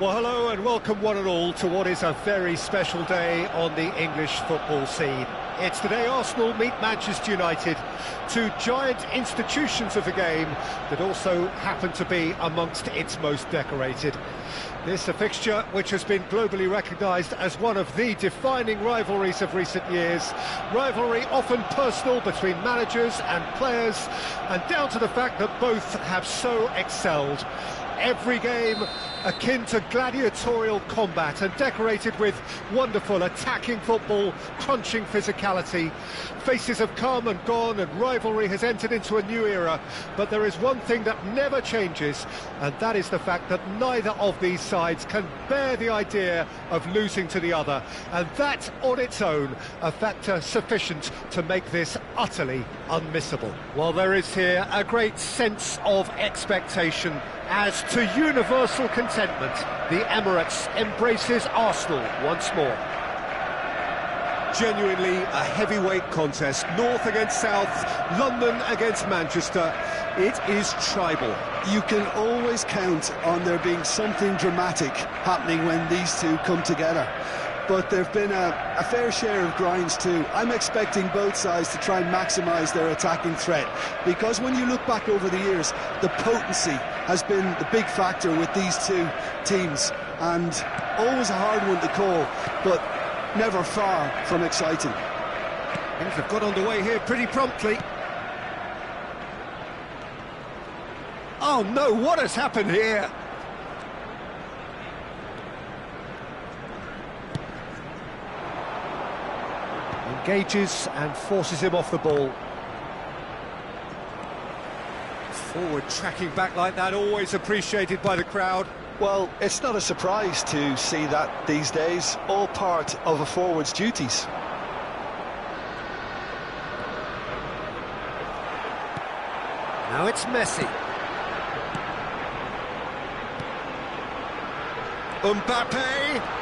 Well, hello and welcome one and all to what is a very special day on the English football scene. It's the day Arsenal meet Manchester United, two giant institutions of the game that also happen to be amongst its most decorated. This a fixture which has been globally recognised as one of the defining rivalries of recent years. Rivalry often personal between managers and players, and down to the fact that both have so excelled. Every game akin to gladiatorial combat and decorated with wonderful attacking football, crunching physicality. Faces have come and gone and rivalry has entered into a new era, but there is one thing that never changes, and that is the fact that neither of these sides can bear the idea of losing to the other, and that on its own a factor sufficient to make this utterly unmissable. Well, there is here a great sense of expectation. As to universal contentment, the Emirates embraces Arsenal once more. Genuinely a heavyweight contest, North against South, London against Manchester. It is tribal. You can always count on there being something dramatic happening when these two come together. But there have been a fair share of grinds too. I'm expecting both sides to try and maximise their attacking threat, because when you look back over the years, the potency has been the big factor with these two teams, and always a hard one to call, but never far from exciting. Things have got underway here pretty promptly. Oh no, what has happened here? Engages and forces him off the ball. Forward tracking back like that, always appreciated by the crowd. Well, it's not a surprise to see that these days, all part of a forward's duties. Now it's Messi. Mbappe.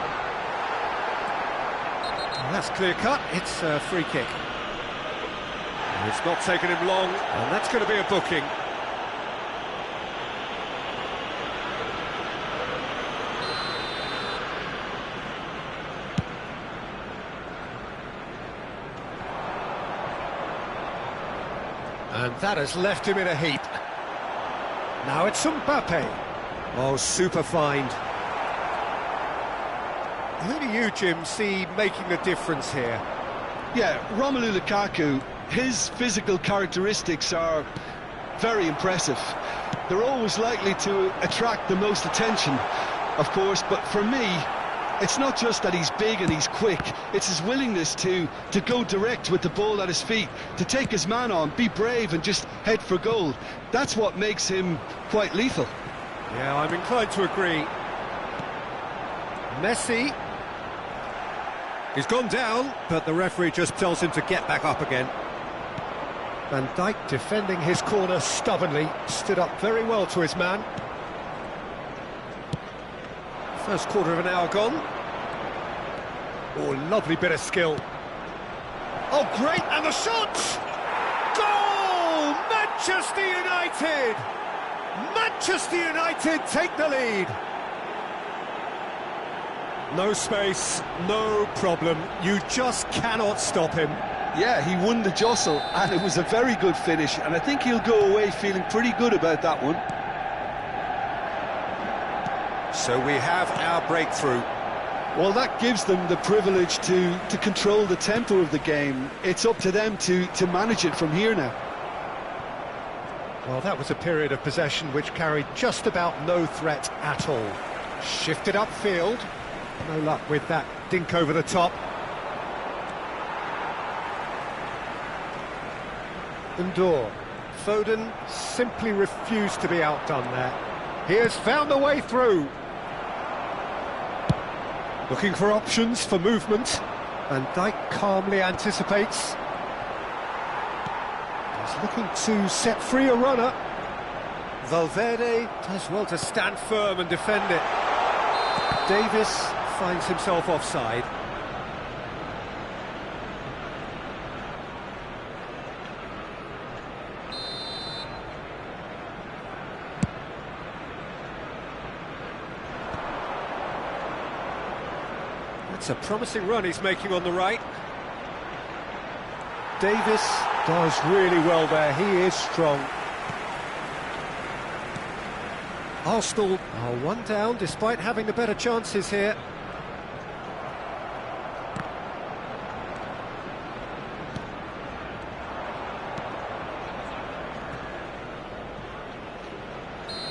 That's clear-cut, it's a free kick. And it's not taken him long, and that's going to be a booking. And that has left him in a heap. Now it's Mbappe. Oh, super find. Who do you, Jim, see making a difference here? Yeah, Romelu Lukaku, his physical characteristics are very impressive. They're always likely to attract the most attention, of course, but for me, it's not just that he's big and he's quick, it's his willingness to go direct with the ball at his feet, to take his man on, be brave and just head for goal. That's what makes him quite lethal. Yeah, I'm inclined to agree. Messi. He's gone down, but the referee just tells him to get back up again. Van Dijk defending his corner stubbornly, stood up very well to his man. First quarter of an hour gone. Oh, lovely bit of skill. Oh, great, and the shot! Goal! Manchester United! Manchester United take the lead. No space, no problem, you just cannot stop him. Yeah, he won the jostle, and it was a very good finish, and I think he'll go away feeling pretty good about that one. So we have our breakthrough. Well, that gives them the privilege to control the tempo of the game. It's up to them to manage it from here now. Well, that was a period of possession which carried just about no threat at all. Shifted upfield. No luck with that dink over the top. Ndor. Foden simply refused to be outdone there. He has found a way through. Looking for options for movement. Van Dijk calmly anticipates. He's looking to set free a runner. Valverde does well to stand firm and defend it. Davis finds himself offside. It's a promising run he's making on the right. Davis does really well there, he is strong. Arsenal are one down despite having the better chances here.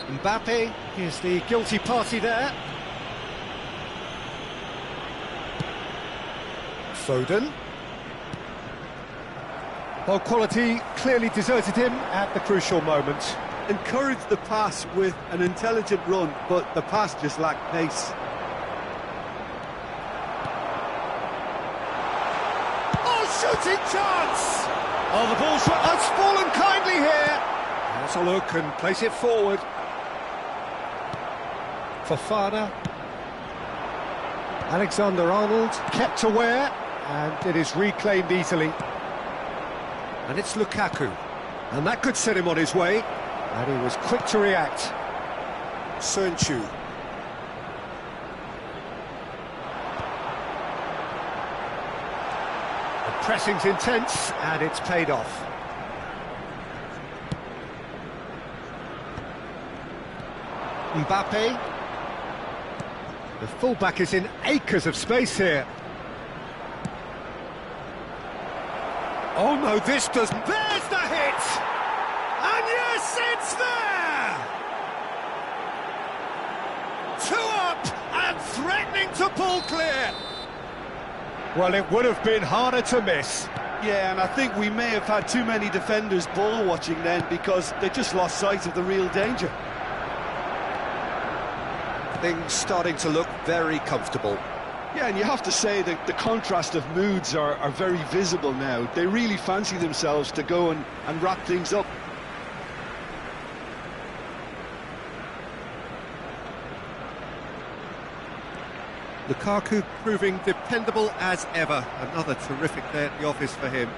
Mbappe is the guilty party there. Foden. Well, quality clearly deserted him at the crucial moment. Encouraged the pass with an intelligent run, but the pass just lacked pace. Oh, shooting chance! Oh, the ball's has fallen kindly here. Has a look and place it forward. Fofana. Alexander-Arnold kept aware, and it is reclaimed easily. And it's Lukaku, and that could set him on his way, and he was quick to react. Sönchu. The pressing's intense, and it's paid off. Mbappe. The fullback is in acres of space here. Oh no, this doesn't... There's the hit! And yes, it's there! 2 up and threatening to pull clear. Well, it would have been harder to miss. Yeah, and I think we may have had too many defenders ball watching then because they just lost sight of the real danger. Things starting to look very comfortable. Yeah, and you have to say that the contrast of moods are very visible now. They really fancy themselves to go and wrap things up. Lukaku proving dependable as ever. Another terrific day at the office for him.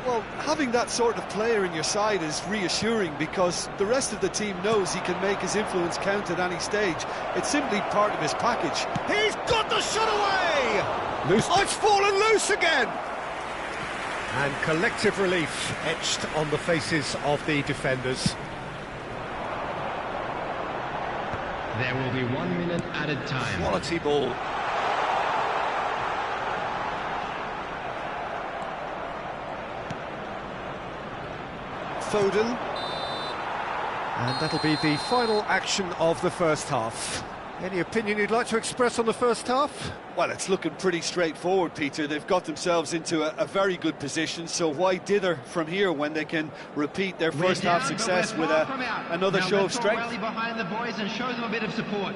Well, having that sort of player in your side is reassuring because the rest of the team knows he can make his influence count at any stage. It's simply part of his package. He's got the shot away! Loose. Oh, it's fallen loose again! And collective relief etched on the faces of the defenders. There will be 1 minute added time. Quality ball. Foden, and that'll be the final action of the first half. Any opinion you'd like to express on the first half? Well, it's looking pretty straightforward, Peter. They've got themselves into a very good position, so why dither from here when they can repeat their first half success with another show of strength? Rally behind the boys and show them a bit of support.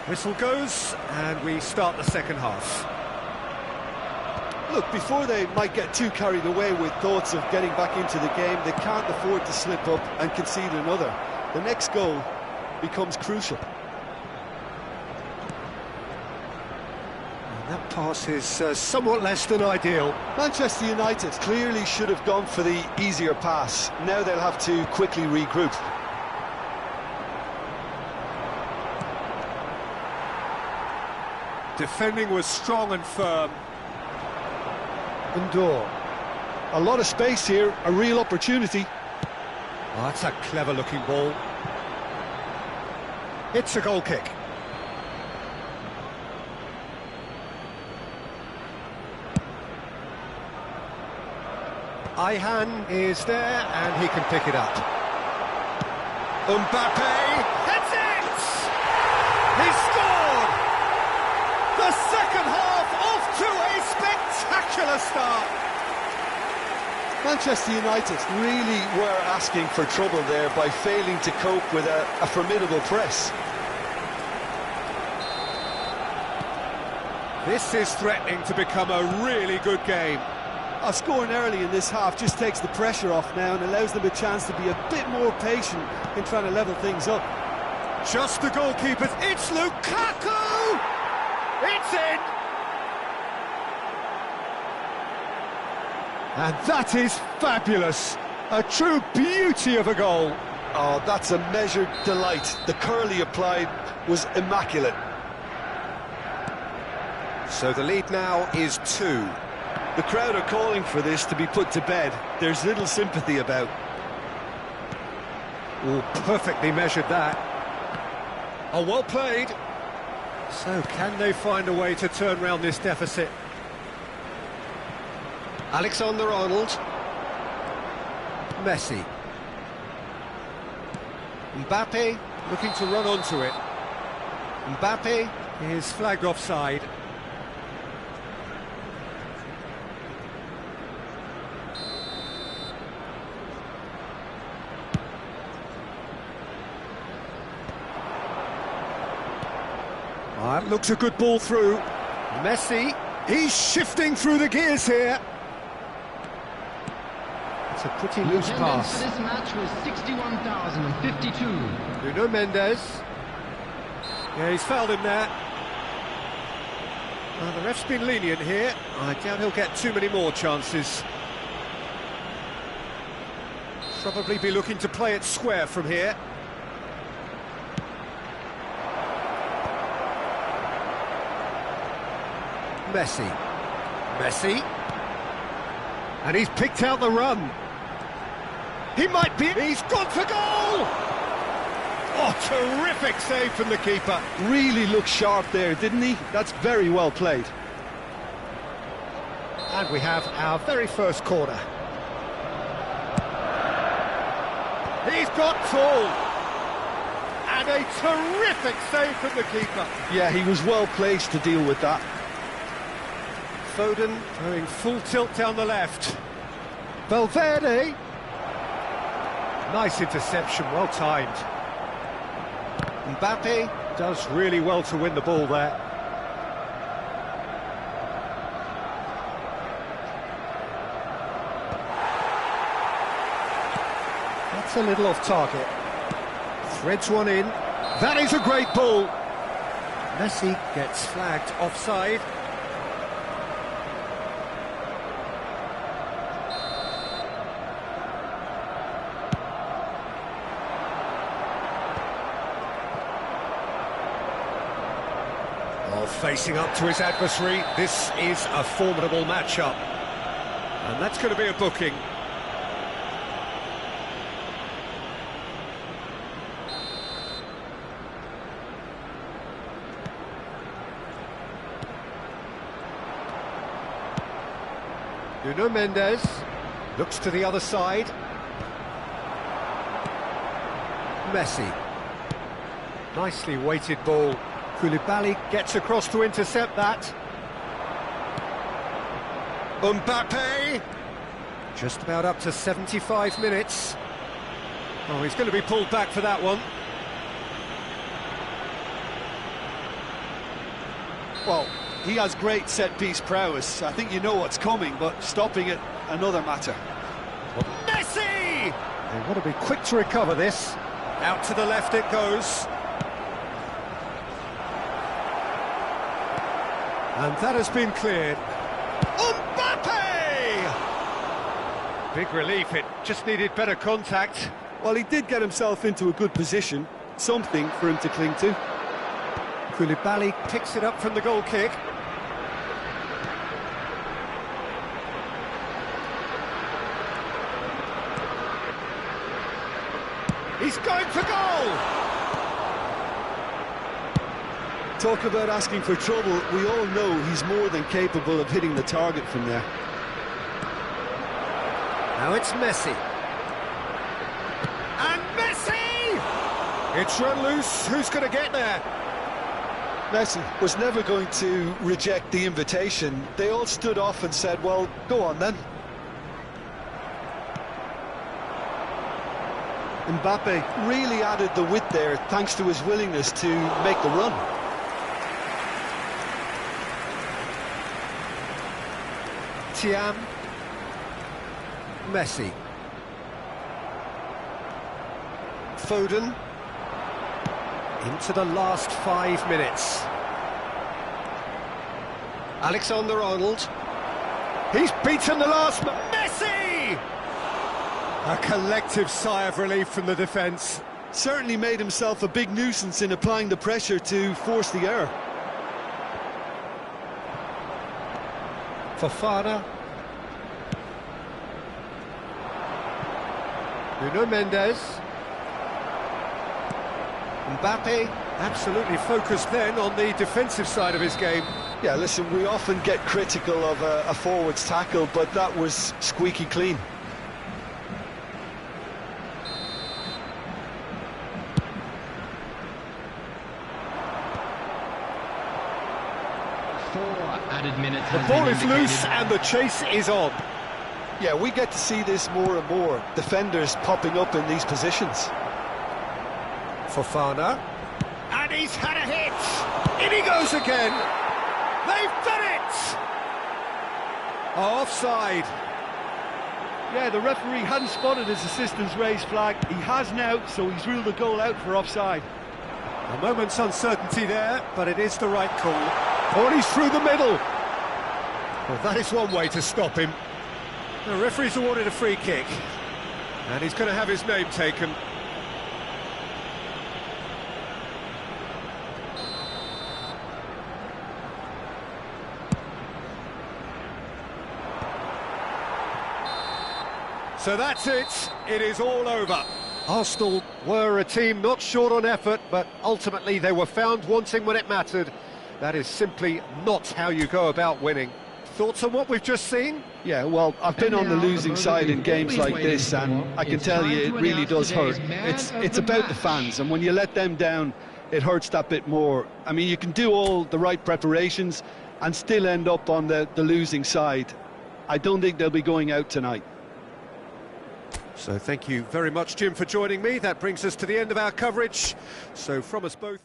Whistle goes, and we start the second half. Look, before they might get too carried away with thoughts of getting back into the game, they can't afford to slip up and concede another. The next goal becomes crucial. And that pass is somewhat less than ideal. Manchester United clearly should have gone for the easier pass. Now they'll have to quickly regroup. Defending was strong and firm. Endure. A lot of space here, a real opportunity. Oh, that's a clever-looking ball. It's a goal kick. Ayhan is there, and he can pick it up. Mbappe, that's it! He scored! start. Manchester United really were asking for trouble there by failing to cope with a formidable press. This is threatening to become a really good game. Scoring early in this half just takes the pressure off now and allows them a chance to be a bit more patient in trying to level things up. Just the goalkeepers. It's Lukaku! It's in! And that is fabulous. A true beauty of a goal. Oh, that's a measured delight. The curl he applied was immaculate. So the lead now is 2. The crowd are calling for this to be put to bed. There's little sympathy about. Oh, perfectly measured that. Oh, well played. So can they find a way to turn round this deficit? Alexander-Arnold. Messi. Mbappe looking to run onto it. Mbappe is flagged offside. That looks a good ball through. Messi, he's shifting through the gears here. It's a pretty loose pass. This match was 61,052. Nuno Mendes. Yeah, he's fouled him there. Well, the ref's been lenient here. I doubt he'll get too many more chances. Probably be looking to play it square from here. Messi, and he's picked out the run. He might be, he's gone for goal! Oh, terrific save from the keeper. Really looked sharp there, didn't he? That's very well played. And we have our very first corner. He's got tall. And a terrific save from the keeper. Yeah, he was well placed to deal with that. Foden going full tilt down the left. Valverde. Nice interception, well timed. Mbappe does really well to win the ball there. That's a little off target. Threads one in. That is a great ball. Messi gets flagged offside. Facing up to his adversary, this is a formidable matchup. And that's going to be a booking. Nuno Mendes looks to the other side. Messi. Nicely weighted ball. Koulibaly gets across to intercept that. Mbappe! Just about up to 75 minutes. Oh, he's going to be pulled back for that one. Well, he has great set-piece prowess. I think you know what's coming, but stopping it, another matter. Messi! They want to be quick to recover this. Out to the left it goes. And that has been cleared. Mbappe! Big relief, it just needed better contact. Well, he did get himself into a good position, something for him to cling to. Koulibaly picks it up from the goal kick. He's going for goal! Talk about asking for trouble. We all know he's more than capable of hitting the target from there. Now it's Messi. And Messi! It's run loose. Who's going to get there? Messi was never going to reject the invitation. They all stood off and said, well, go on then. Mbappe really added the width there thanks to his willingness to make the run. Thiam. Messi. Foden. Into the last 5 minutes. Alexander-Arnold. He's beaten the last... Messi! A collective sigh of relief from the defence. Certainly made himself a big nuisance in applying the pressure to force the error. Fofana. Nuno Mendes. Mbappe absolutely focused then on the defensive side of his game. Yeah, listen, we often get critical of a forward's tackle, but that was squeaky clean. The ball is loose and the chase is on. Yeah, we get to see this more and more. Defenders popping up in these positions. Fofana. And he's had a hit. In he goes again. They've done it! Offside. Yeah, the referee hadn't spotted his assistant's raised flag. He has now, so he's ruled the goal out for offside. A moment's uncertainty there, but it is the right call. Oh, and he's through the middle. Well, that is one way to stop him. The referee's awarded a free kick, and he's going to have his name taken. So that's it. It is all over. Arsenal were a team not short on effort, but ultimately they were found wanting when it mattered. That is simply not how you go about winning. Thoughts on what we've just seen? Yeah, well, I've been on the losing side in games like this, and I can tell you it really does hurt. It's about the fans, and when you let them down, it hurts that bit more. I mean, you can do all the right preparations and still end up on the losing side. I don't think they'll be going out tonight. So thank you very much, Jim, for joining me. That brings us to the end of our coverage. So from us both...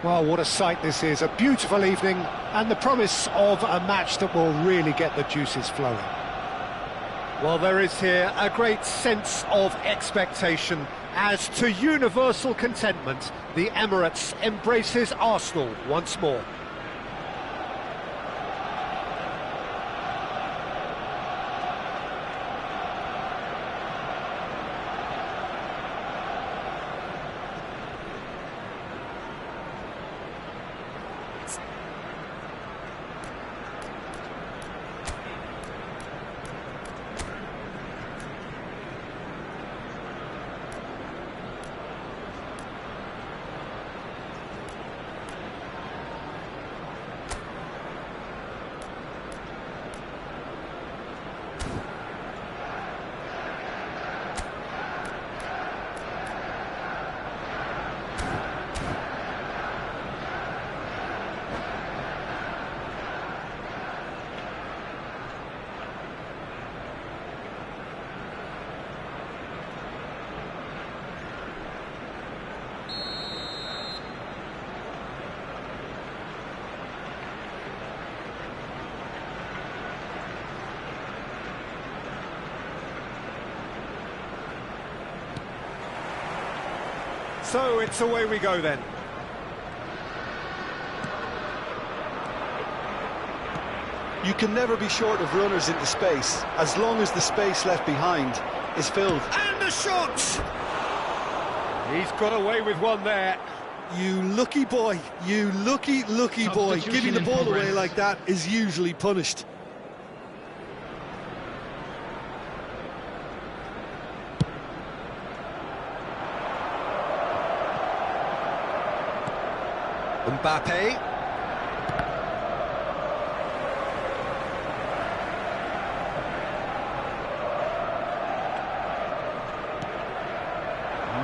Well, what a sight this is, a beautiful evening, and the promise of a match that will really get the juices flowing. Well, there is here a great sense of expectation as to universal contentment. The Emirates embraces Arsenal once more. So it's away we go then. You can never be short of runners into space, as long as the space left behind is filled. And a shot! He's got away with one there. You lucky boy, you lucky boy. Giving the ball away like that is usually punished. Mbappe.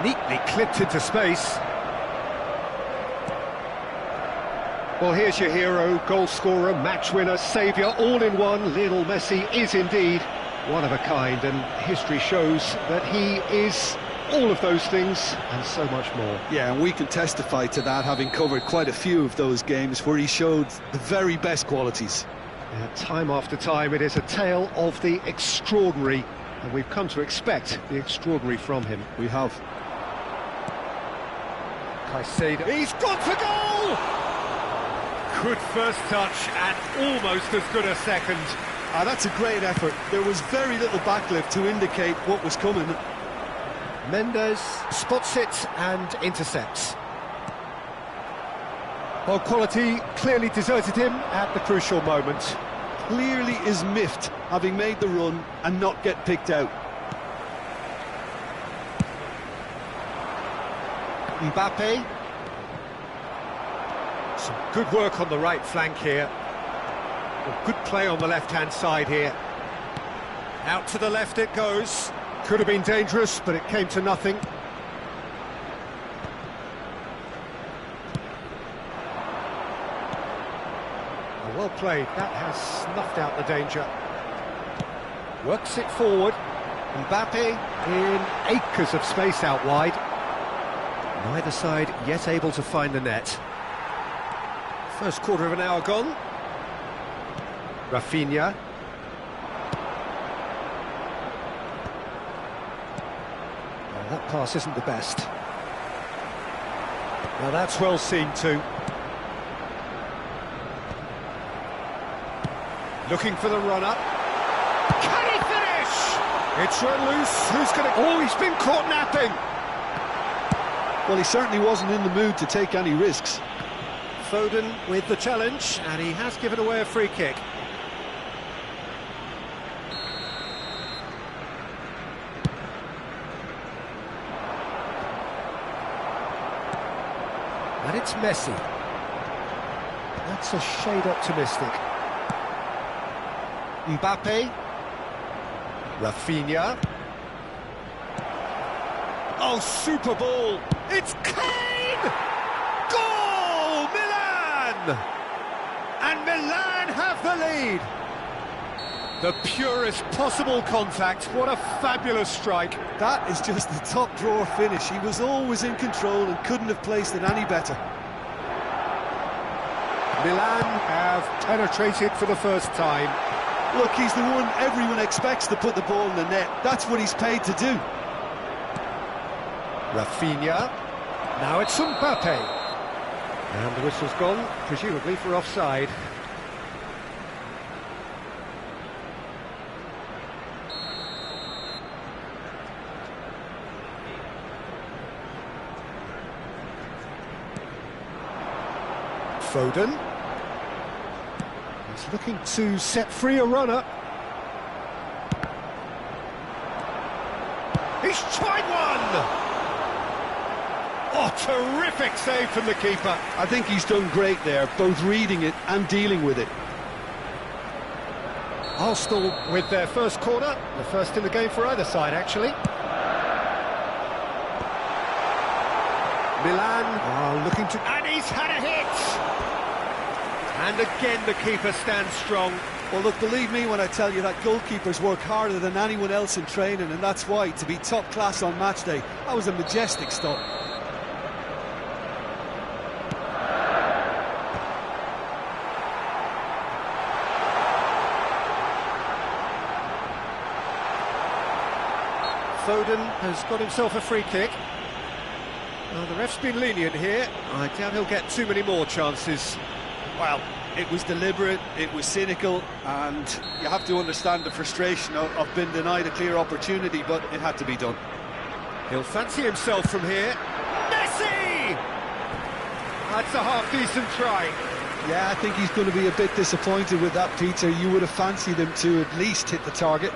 Neatly clipped into space. Well, here's your hero, goal scorer, match winner, saviour, all in one. Lionel Messi is indeed one of a kind, and history shows that he is all of those things and so much more. Yeah, and we can testify to that, having covered quite a few of those games where he showed the very best qualities. Yeah, time after time, it is a tale of the extraordinary, and we've come to expect the extraordinary from him. We have. Caicedo. He's gone for goal! Good first touch and almost as good a second. That's a great effort. There was very little backlift to indicate what was coming. Mendes spots it and intercepts. Well, quality clearly deserted him at the crucial moment. Clearly is miffed, having made the run and not get picked out. Mbappe. Some good work on the right flank here. Well, good play on the left-hand side here. Out to the left it goes. Could have been dangerous, but it came to nothing. Well played, that has snuffed out the danger. Works it forward. Mbappe in acres of space out wide. Neither side yet able to find the net. First quarter of an hour gone. Rafinha. Oh, that pass isn't the best. Now that's well seen too. Looking for the run-up. Can he finish? It's run loose. Who's going to... Oh, he's been caught napping. Well, he certainly wasn't in the mood to take any risks. Foden with the challenge, and he has given away a free kick. And it's Messi. That's a shade optimistic. Mbappe. Rafinha. Oh, super ball. It's Kane! Goal! Milan! And Milan have the lead. The purest possible contact. What a fabulous strike. That is just the top drawer finish. He was always in control and couldn't have placed it any better. Milan have penetrated for the first time. Look, he's the one everyone expects to put the ball in the net. That's what he's paid to do. Rafinha. Now it's Mbappe. And the whistle's gone, presumably for offside. Foden. He's looking to set free a runner. He's tried one! Oh, terrific save from the keeper. I think he's done great there, both reading it and dealing with it. Arsenal with their first corner, the first in the game for either side, actually. Milan are looking to... And he's had a hit! And again the keeper stands strong. Well, look, believe me when I tell you that goalkeepers work harder than anyone else in training, and that's why, to be top class on match day, that was a majestic stop. Foden has got himself a free kick. The ref's been lenient here. I doubt he'll get too many more chances. Well, it was deliberate, it was cynical, and you have to understand the frustration of being denied a clear opportunity, but it had to be done. He'll fancy himself from here. Messi! That's a half-decent try. Yeah, I think he's going to be a bit disappointed with that, Peter. You would have fancied him to at least hit the target.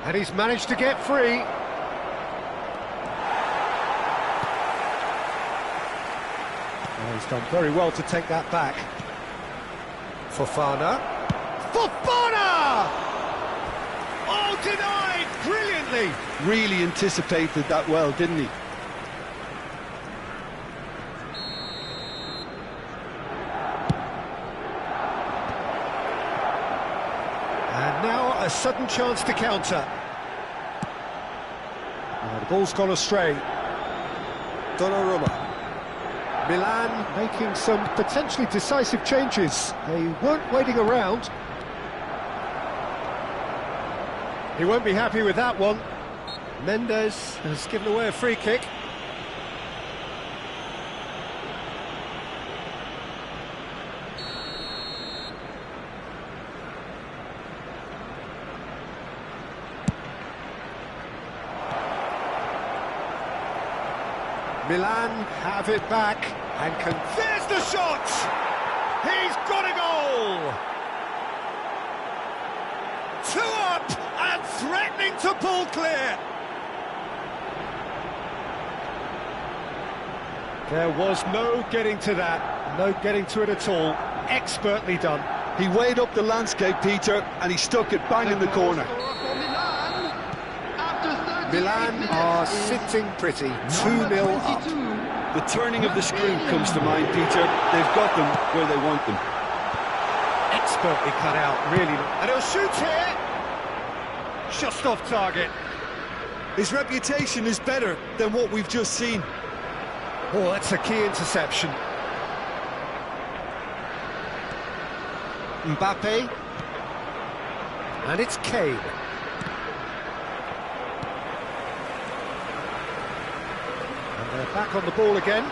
And he's managed to get free. Oh, he's done very well to take that back. Fofana. Fofana! Oh, denied! Brilliantly! Really anticipated that well, didn't he? And now a sudden chance to counter. Oh, the ball's gone astray. Donnarumma. Milan making some potentially decisive changes. They weren't waiting around. He won't be happy with that one. Mendes has given away a free kick. Milan have it back, and there's the shot! He's got a goal! 2 up, and threatening to pull clear! There was no getting to that, no getting to it at all. Expertly done. He weighed up the landscape, Peter, and he stuck it bang in the corner. Milan are sitting pretty, 2-0 up. The turning of the screw comes to mind, Peter. They've got them where they want them. Expertly cut out, really. And he'll shoot here! Just off target. His reputation is better than what we've just seen. Oh, that's a key interception. Mbappe. And it's Kane. They're back on the ball again.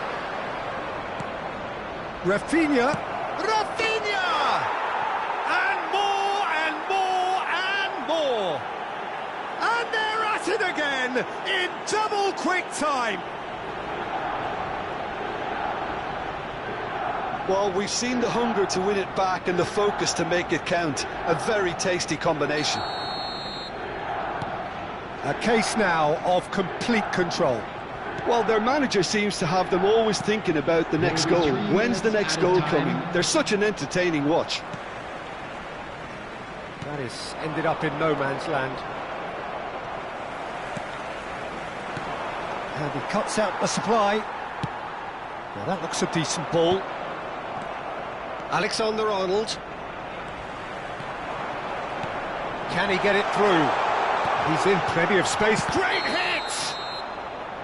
Rafinha! Rafinha! And more, and more, and more! And they're at it again, in double quick time! Well, we've seen the hunger to win it back and the focus to make it count. A very tasty combination. A case now of complete control. Well, their manager seems to have them always thinking about the next goal. When's the next goal coming? They're such an entertaining watch. That has ended up in no man's land. And he cuts out the supply. Now that looks a decent ball. Alexander-Arnold. Can he get it through? He's in plenty of space. Great hit!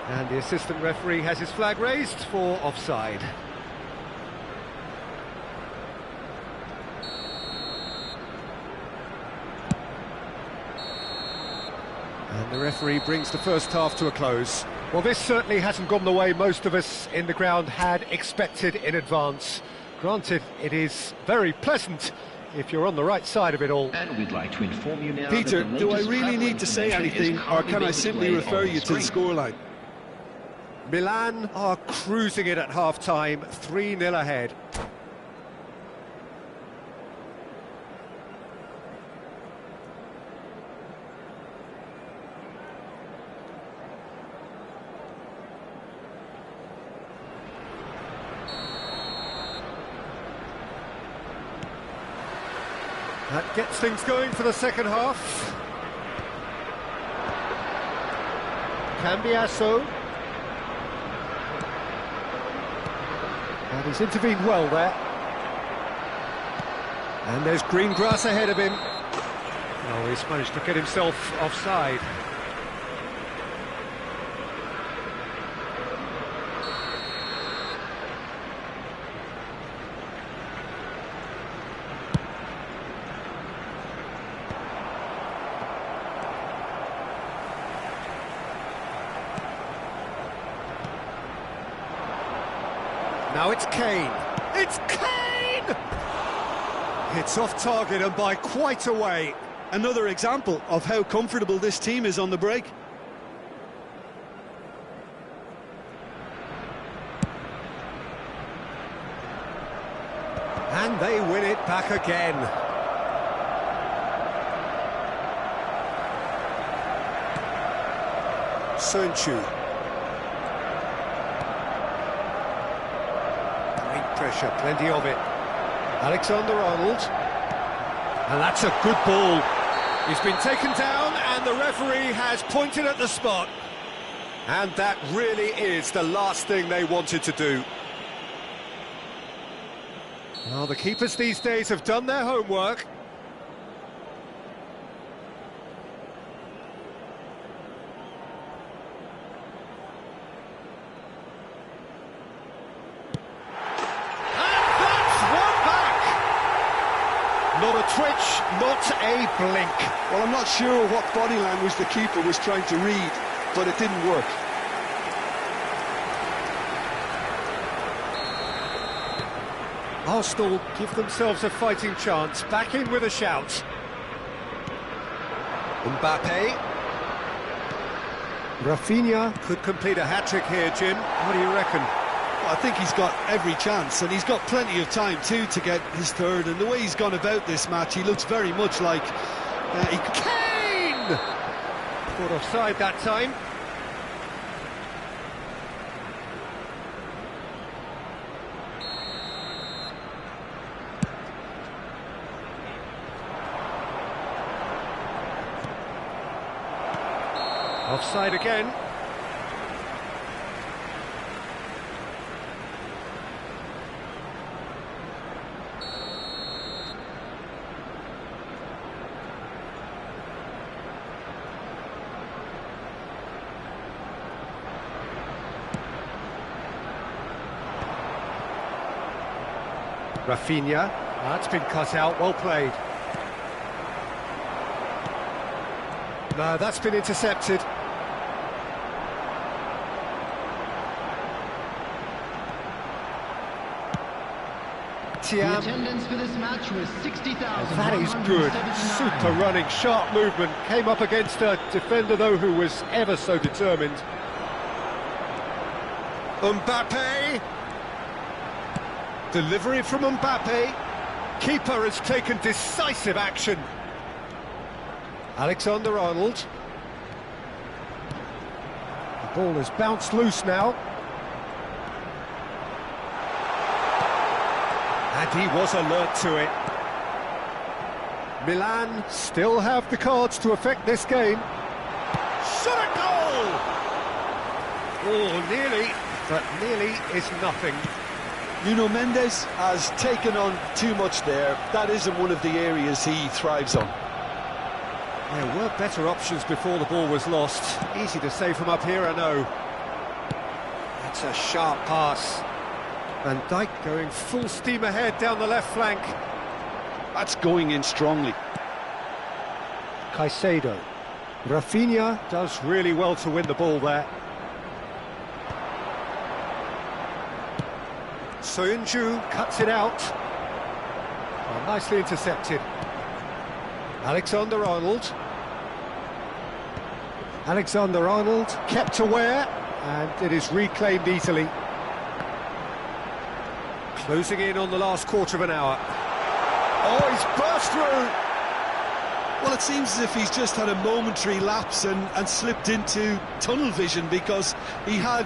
And the assistant referee has his flag raised for offside. And the referee brings the first half to a close. Well, this certainly hasn't gone the way most of us in the ground had expected in advance. Granted, it is very pleasant if you're on the right side of it all. And we'd like to inform you now Peter, that the do I latest really travel need to say information is anything, or currently can I being simply displayed refer on you to the screen? scoreline? Milan are cruising it at half-time, 3-0 ahead. That gets things going for the second half. Cambiasso. And he's intervened well there. And there's green grass ahead of him. Oh, he's managed to get himself offside. Now it's Kane. It's Kane! It's off target and by quite a way. Another example of how comfortable this team is on the break. And they win it back again. Sönchu. Pressure, plenty of it. Alexander-Arnold. And that's a good ball. He's been taken down and the referee has pointed at the spot. And that really is the last thing they wanted to do. Well, the keepers these days have done their homework. Not a twitch, not a blink. Well, I'm not sure what body language the keeper was trying to read, but it didn't work. Arsenal give themselves a fighting chance, back in with a shout. Mbappe. Rafinha could complete a hat-trick here, Jim. What do you reckon? Well, I think he's got every chance, and he's got plenty of time too to get his third. And the way he's gone about this match, he looks very much like Kane! Caught offside that time. Offside again. Rafinha, that's been cut out, well played. No, that's been intercepted. The attendance for this match was 60,000. That is good, super running, sharp movement. Came up against a defender though who was ever so determined. Mbappe. Delivery from Mbappe. Keeper has taken decisive action. Alexander-Arnold. The ball has bounced loose now. And he was alert to it. Milan still have the cards to affect this game. Shot a goal! Oh, nearly, but nearly is nothing. Nuno Mendes has taken on too much there. That isn't one of the areas he thrives on. There were better options before the ball was lost. Easy to say from up here, I know. That's a sharp pass. Van Dijk going full steam ahead down the left flank. That's going in strongly. Caicedo. Rafinha does really well to win the ball there. Soyuncu cuts it out. Well, nicely intercepted. Alexander-Arnold. Alexander-Arnold kept aware, and it is reclaimed easily. Closing in on the last quarter of an hour. Oh, he's burst through! Well, it seems as if he's just had a momentary lapse and slipped into tunnel vision, because he had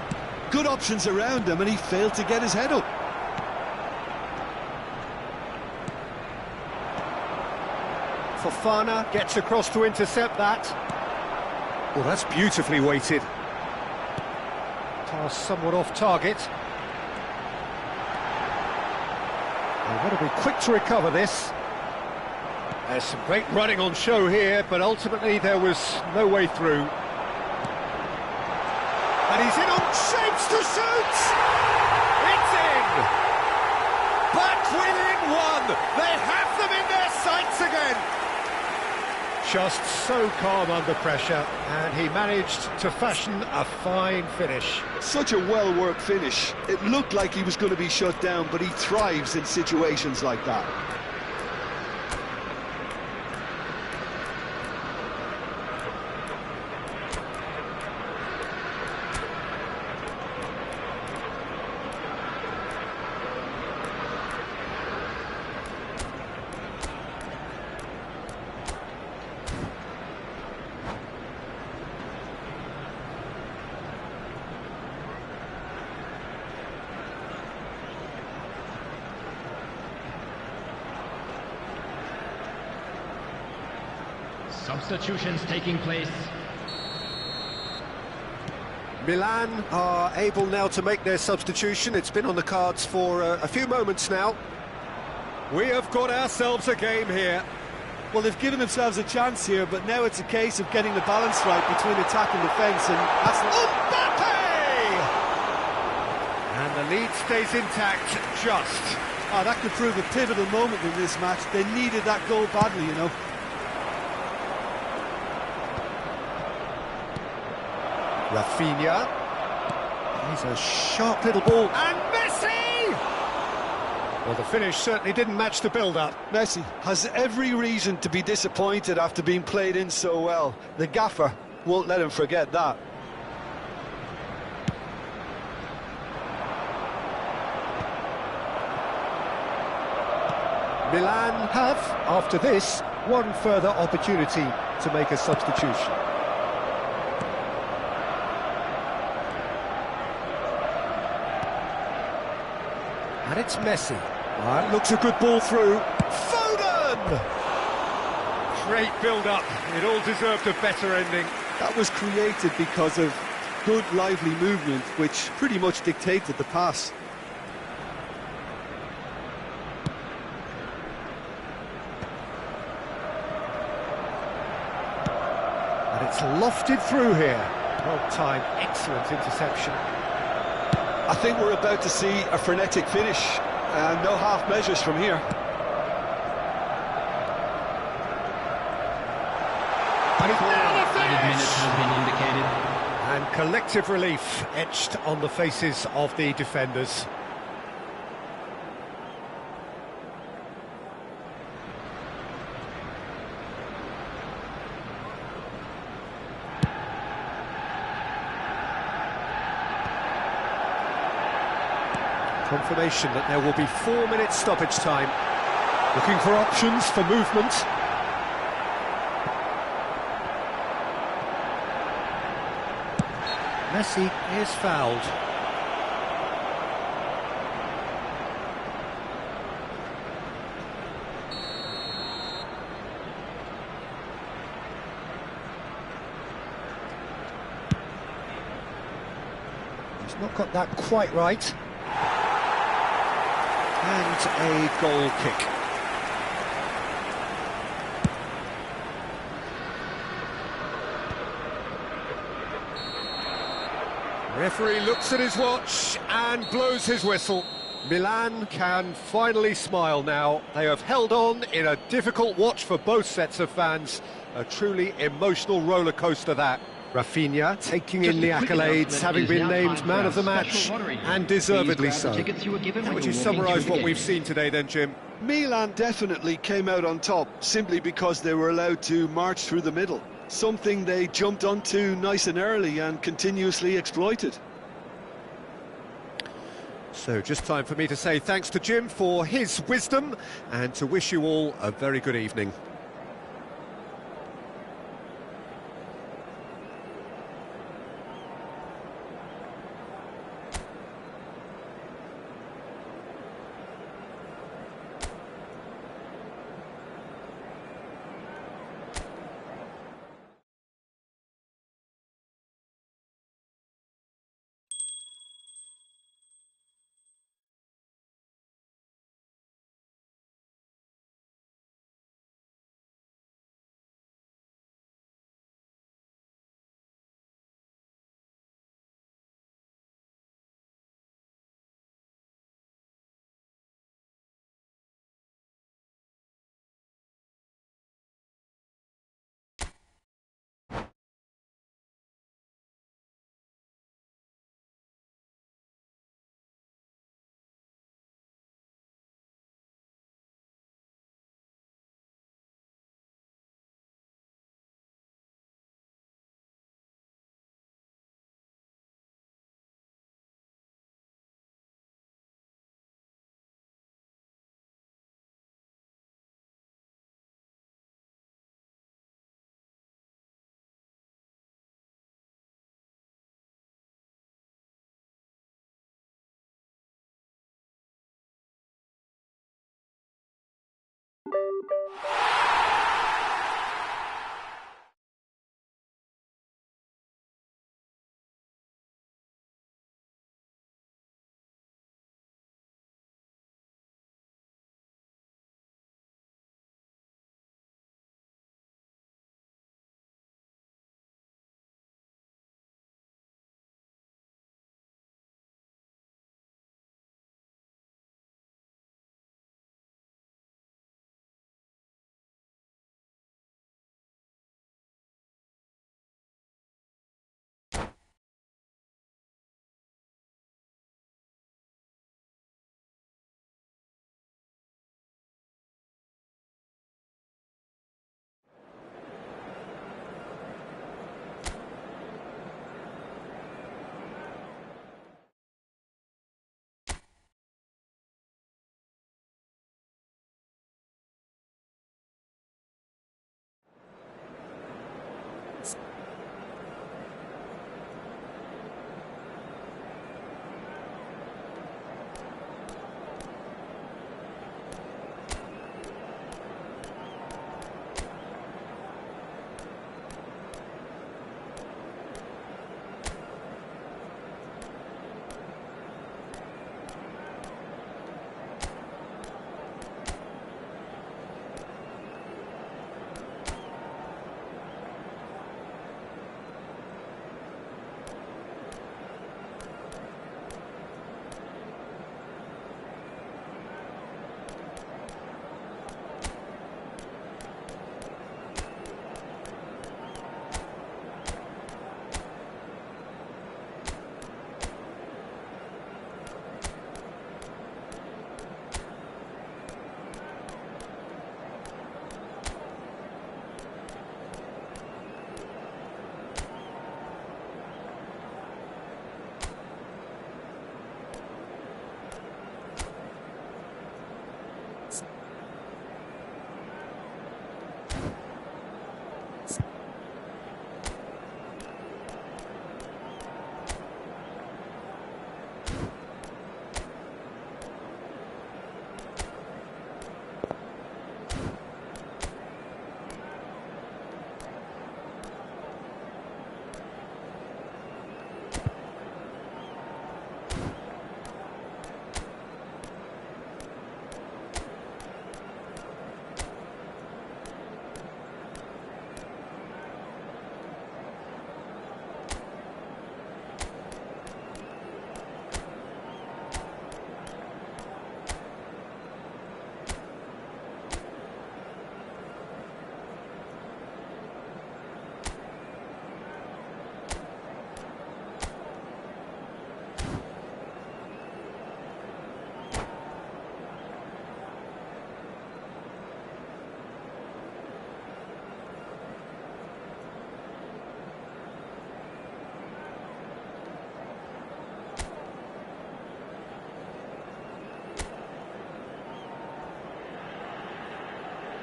good options around him and he failed to get his head up. Fofana gets across to intercept that. Well, that's beautifully weighted. Pass somewhat off target. They've got to be quick to recover this. There's some great running on show here, but ultimately there was no way through. And he's in on shapes to shoot! It's in! Back within one! They have them in their sights again! Just so calm under pressure, and he managed to fashion a fine finish. Such a well-worked finish. It looked like he was going to be shut down, but he thrives in situations like that. Substitutions taking place. Milan are able now to make their substitution. It's been on the cards for a few moments now. We have got ourselves a game here. Well, they've given themselves a chance here, but now it's a case of getting the balance right between attack and defence, and that's... Mbappe! And the lead stays intact, just. Oh, that could prove a pivotal moment in this match. They needed that goal badly, you know. Rafinha. He's a sharp little ball. And Messi! Well, the finish certainly didn't match the build-up. Messi has every reason to be disappointed after being played in so well. The gaffer won't let him forget that. Milan have, after this, one further opportunity to make a substitution. And it's Messi. That looks a good ball through. Foden! Great build-up. It all deserved a better ending. That was created because of good, lively movement, which pretty much dictated the pass. And it's lofted through here. Well-timed, excellent interception. I think we're about to see a frenetic finish, and no half measures from here. And it's now the Added finish! minutes has been indicated. And collective relief etched on the faces of the defenders. Confirmation that there will be 4 minutes stoppage time. Looking for options for movement. Messi is fouled. He's not got that quite right. And a goal kick. Referee looks at his watch and blows his whistle. Milan can finally smile now. They have held on in a difficult watch for both sets of fans. A truly emotional roller coaster that. Rafinha taking in the accolades, having been named man of the match, and deservedly so. How would you summarise what we've seen today then, Jim? Milan definitely came out on top simply because they were allowed to march through the middle. Something they jumped onto nice and early and continuously exploited. So just time for me to say thanks to Jim for his wisdom and to wish you all a very good evening.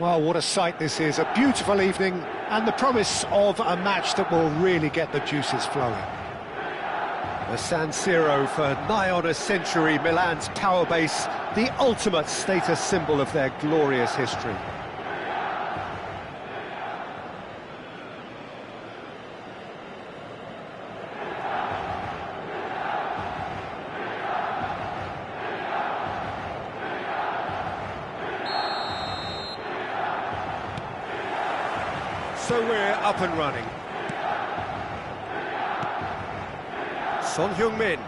Well, what a sight this is, a beautiful evening, and the promise of a match that will really get the juices flowing. The San Siro for nigh on a century, Milan's power base, the ultimate status symbol of their glorious history. So we're up and running. Son Heung-min.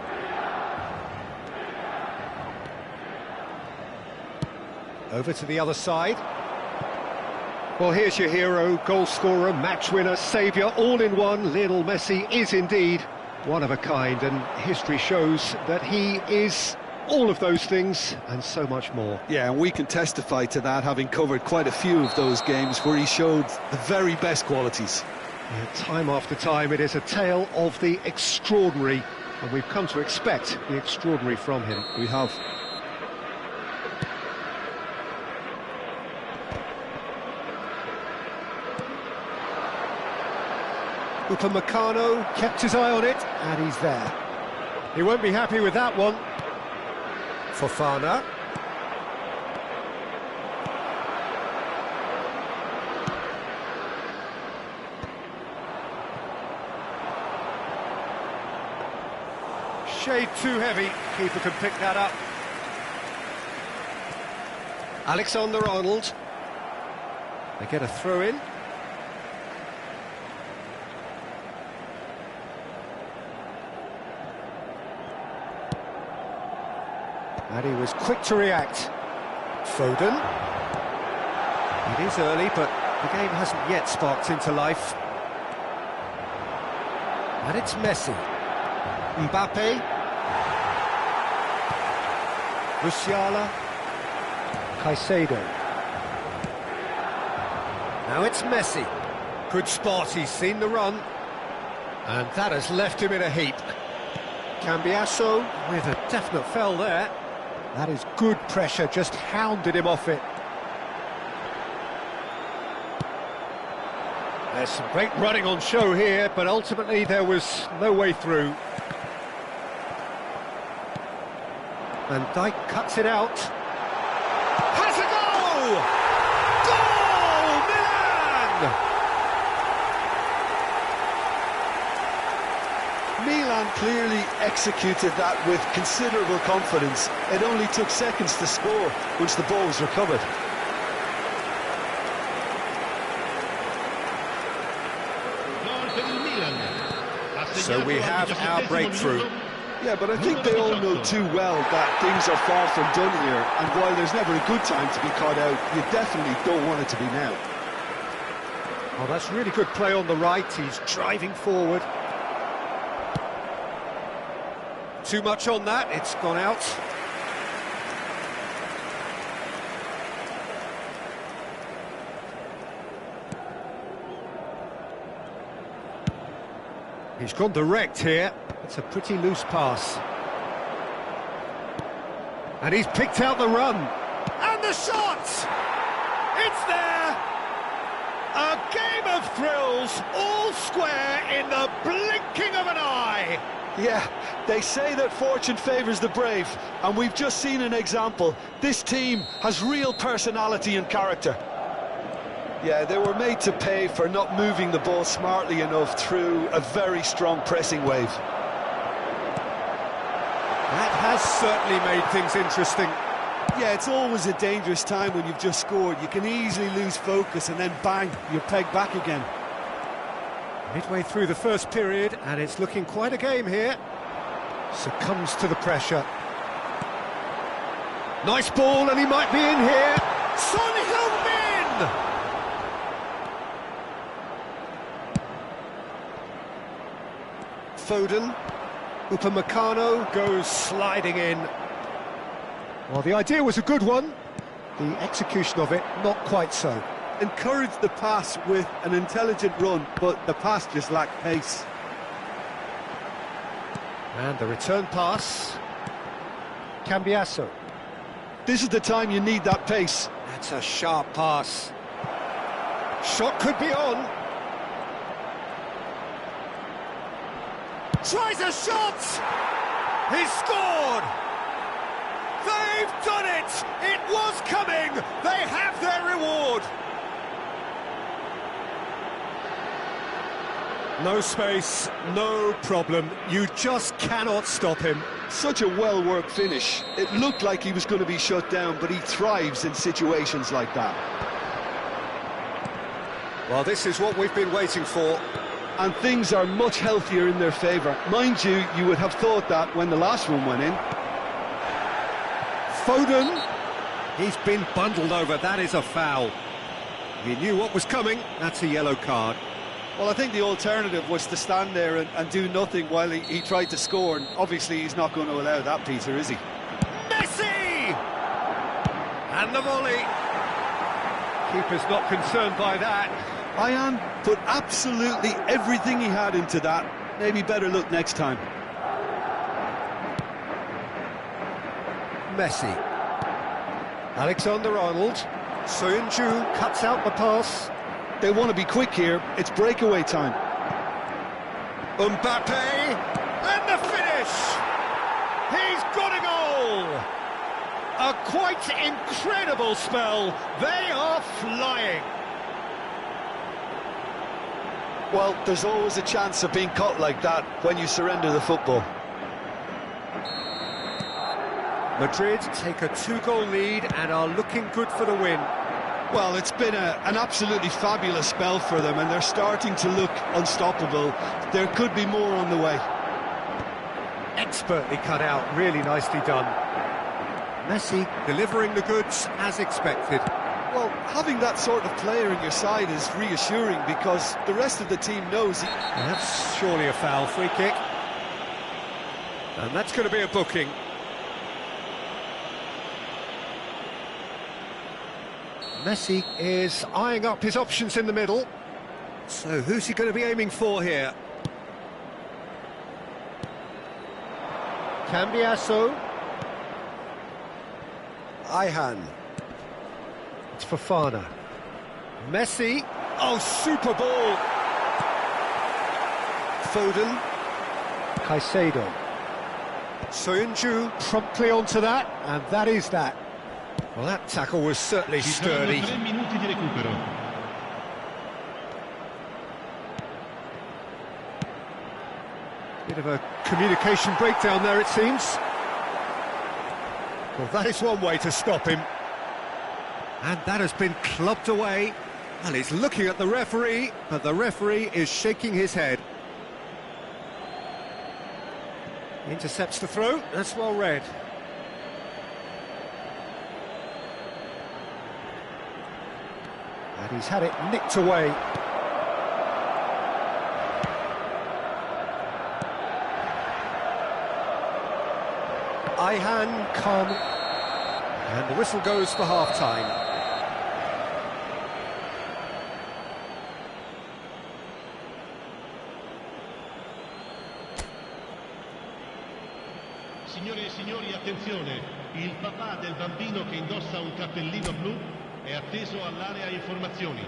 Over to the other side. Well, here's your hero, goal scorer, match winner, saviour, all in one. Lionel Messi is indeed one of a kind, and history shows that he is all of those things and so much more. Yeah, and we can testify to that, having covered quite a few of those games where he showed the very best qualities. Yeah, time after time, it is a tale of the extraordinary, and we've come to expect the extraordinary from him. We have. Upamecano kept his eye on it, and he's there. He won't be happy with that one. Fofana. Shade too heavy, keeper can pick that up. Alexander-Arnold. They get a throw in. And he was quick to react. Foden. It is early, but the game hasn't yet sparked into life. And it's Messi. Mbappe. Musiala. Caicedo. Now it's Messi. Good spot, he's seen the run. And that has left him in a heap. Cambiasso with a definite foul there. That is good pressure, just hounded him off it. There's some great running on show here, but ultimately there was no way through. Van Dijk cuts it out. Has a goal! Goal! Milan clearly executed that with considerable confidence. It only took seconds to score once the ball was recovered. So we have our breakthrough. Yeah, but I think they all know too well that things are far from done here, and while there's never a good time to be caught out, you definitely don't want it to be now. Oh, that's really good play on the right, he's driving forward. Too much on that, it's gone out. He's gone direct here. It's a pretty loose pass. And he's picked out the run. And the shot! It's there! A game of thrills, all square in the blinking of an eye. Yeah, they say that fortune favours the brave, and we've just seen an example. This team has real personality and character. Yeah, they were made to pay for not moving the ball smartly enough through a very strong pressing wave. That has certainly made things interesting. Yeah, it's always a dangerous time when you've just scored. You can easily lose focus and then bang, you're pegged back again. Midway through the first period, and it's looking quite a game here. Succumbs to the pressure. Nice ball, and he might be in here. Son Heung-min! Foden. Upamecano goes sliding in. Well, the idea was a good one. The execution of it, not quite so. Encouraged the pass with an intelligent run, but the pass just lacked pace. And the return pass. Cambiasso. This is the time you need that pace. That's a sharp pass. Shot could be on. Tries a shot! He's scored! They've done it! It was coming! They have their reward! No space, no problem. You just cannot stop him. Such a well-worked finish. It looked like he was going to be shut down, but he thrives in situations like that. Well, this is what we've been waiting for. And things are much healthier in their favour. Mind you, you would have thought that when the last one went in. Foden. He's been bundled over. That is a foul. He knew what was coming. That's a yellow card. Well, I think the alternative was to stand there and do nothing while he tried to score. And obviously, he's not going to allow that, Peter, is he? Messi! And the volley. Keeper's not concerned by that. Ian put absolutely everything he had into that. Maybe better look next time. Messi. Alexander-Arnold. Soyuncu cuts out the pass. They want to be quick here. It's breakaway time. Mbappe. And the finish! He's got a goal! A quite incredible spell. They are flying. Well, there's always a chance of being caught like that when you surrender the football. Madrid take a 2-goal lead and are looking good for the win. Well, it's been an absolutely fabulous spell for them, and they're starting to look unstoppable. There could be more on the way. Expertly cut out, really nicely done. Messi delivering the goods as expected. Well, having that sort of player in your side is reassuring because the rest of the team knows he... And that's surely a foul. Free kick. And that's going to be a booking. Messi is eyeing up his options in the middle. So who's he going to be aiming for here? Cambiasso. Ayhan. It's Fofana. Messi. Oh, super ball. Foden. Caicedo. Soyuncu promptly onto that, and that is that. Well, that tackle was certainly sturdy. 3 minuti di recupero. Bit of a communication breakdown there, it seems. Well, that is one way to stop him. And that has been clubbed away. And he's looking at the referee, but the referee is shaking his head. Intercepts the throw, that's well read. And he's had it nicked away. Ayhan calm. And the whistle goes for half-time. Signore e signori, attenzione! Il papà del bambino che indossa un cappellino blu è atteso all'area informazioni.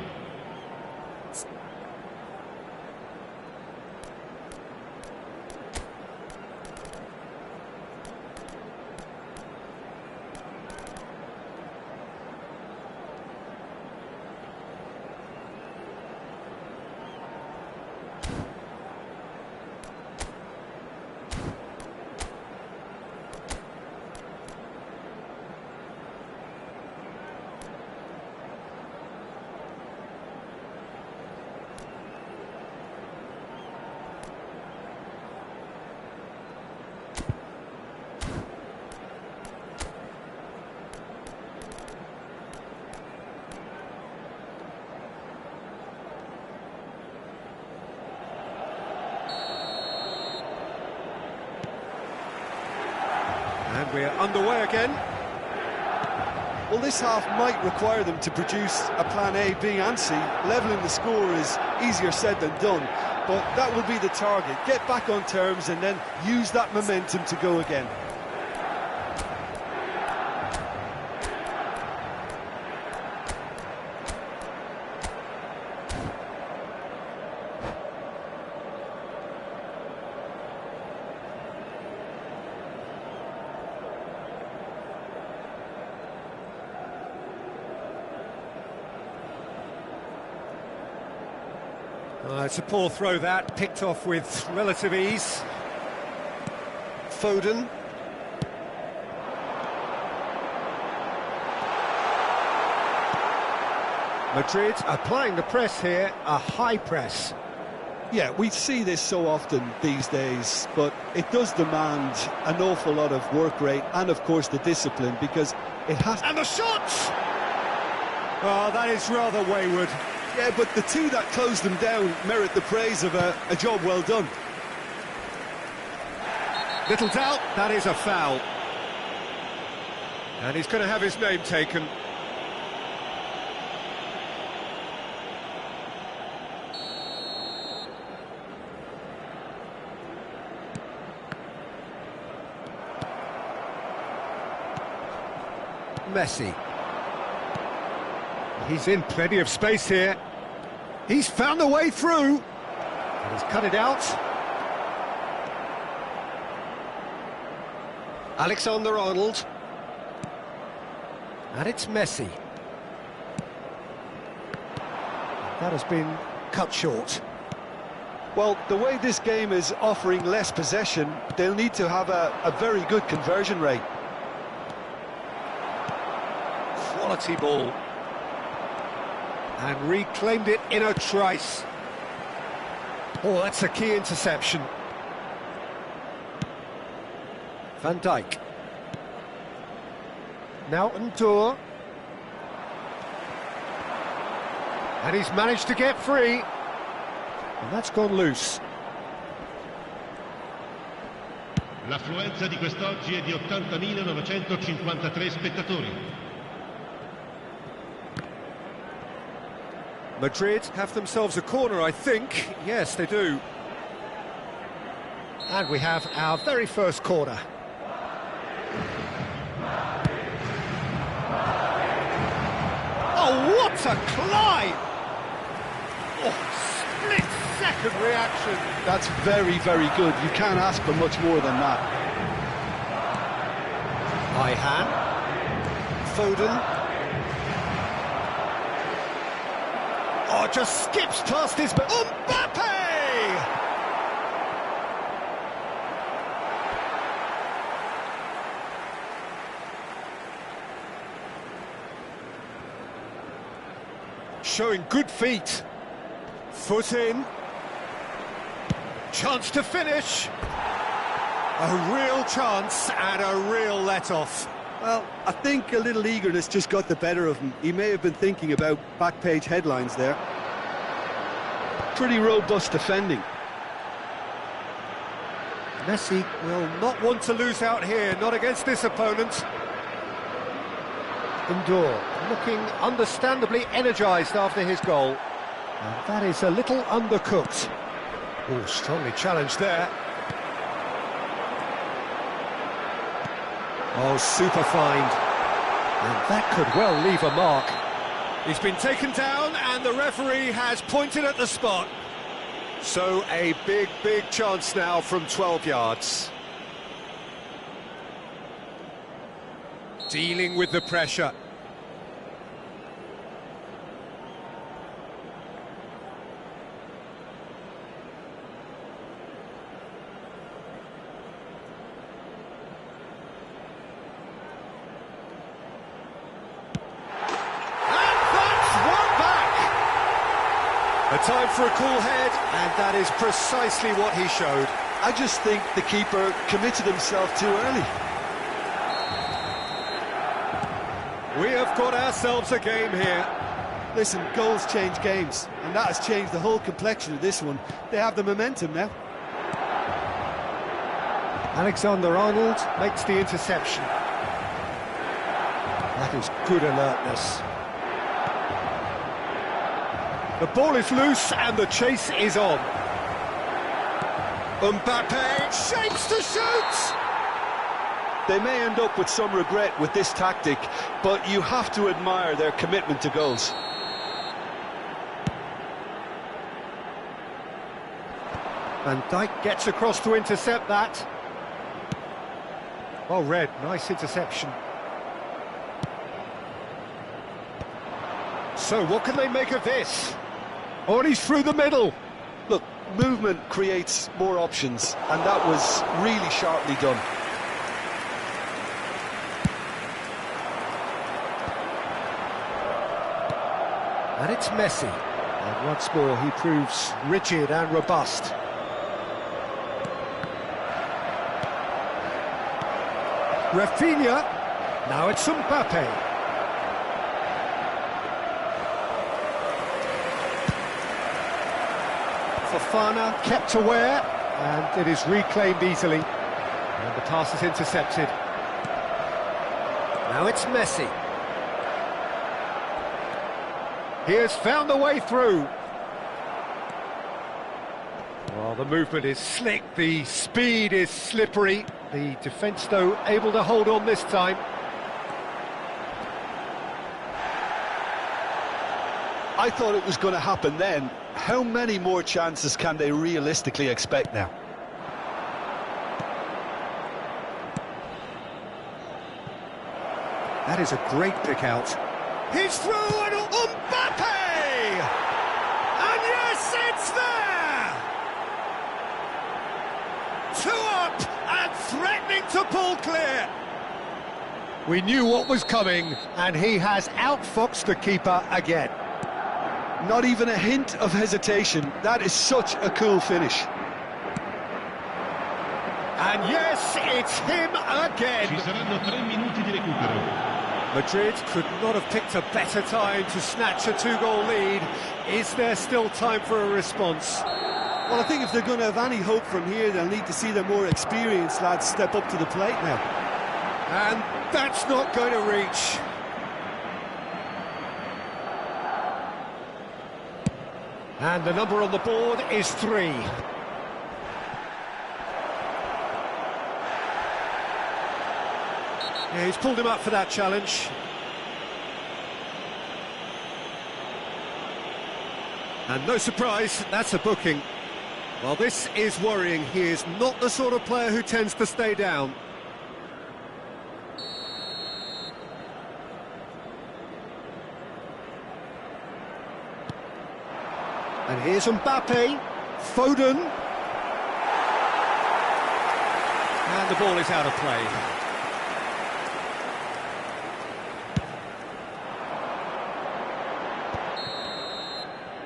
And we're underway again. Well, this half might require them to produce a plan A, B and C. Levelling the score is easier said than done, but that will be the target. Get back on terms and then use that momentum to go again. It's a poor throw that, picked off with relative ease. Foden. Madrid applying the press here, a high press. Yeah, we see this so often these days, but it does demand an awful lot of work rate and, of course, the discipline, because it has... And the shots! Oh, that is rather wayward. Yeah, but the two that closed them down merit the praise of a job well done. Little doubt, that is a foul. And he's going to have his name taken. Messi. He's in plenty of space here. He's found a way through. And he's cut it out. Alexander-Arnold. And it's Messi. That has been cut short. Well, the way this game is offering less possession, they'll need to have a very good conversion rate. Quality ball. And reclaimed it in a trice. Oh, that's a key interception. Van Dijk. Now N'Dour. And he's managed to get free. And that's gone loose. L'affluenza di quest'oggi è di 80.953 spettatori. Madrid have themselves a corner, I think. Yes, they do. And we have our very first corner. Oh, what a climb! Oh, split-second reaction. That's very, very good. You can't ask for much more than that. High hand. Foden. Oh, just skips past his... Mbappe! Showing good feet. Foot in. Chance to finish. A real chance and a real let-off. Well, I think a little eagerness just got the better of him. He may have been thinking about back-page headlines there. Pretty robust defending. Messi will not want to lose out here, not against this opponent. N'Dour looking understandably energised after his goal. And that is a little undercooked. Oh, strongly challenged there. Oh, super find. And that could well leave a mark. He's been taken down and the referee has pointed at the spot. So a big, big chance now from 12 yards. Dealing with the pressure. A time for a cool head, and that is precisely what he showed. I just think the keeper committed himself too early. We have got ourselves a game here. Listen, goals change games, and that has changed the whole complexion of this one. They have the momentum now. Alexander-Arnold makes the interception. That is good alertness. The ball is loose and the chase is on. Mbappe shapes to shoot! They may end up with some regret with this tactic, but you have to admire their commitment to goals. Van Dijk gets across to intercept that. Well read, nice interception. So what can they make of this? Oh, and he's through the middle. movement creates more options, and that was really sharply done. And it's Messi. And once more he proves rigid and robust. Rafinha. Now it's Mbappe. Fofana kept aware, and it is reclaimed easily. And the pass is intercepted. Now it's Messi. He has found a way through. Well, the movement is slick, the speed is slippery. The defence, though, able to hold on this time. I thought it was going to happen then. How many more chances can they realistically expect now? That is a great pick out. He's through and Mbappe! And yes, it's there! 2 up and threatening to pull clear. We knew what was coming, and he has outfoxed the keeper again. Not even a hint of hesitation. That is such a cool finish. And yes, it's him again. Ci saranno 3 minuti di recupero. Madrid could not have picked a better time to snatch a 2-goal lead. Is there still time for a response? Well, I think if they're going to have any hope from here, they'll need to see the more experienced lads step up to the plate now. And that's not going to reach. And the number on the board is 3. Yeah, he's pulled him up for that challenge. And no surprise, that's a booking. Well, this is worrying. He is not the sort of player who tends to stay down. And here's Mbappe, Foden. And the ball is out of play.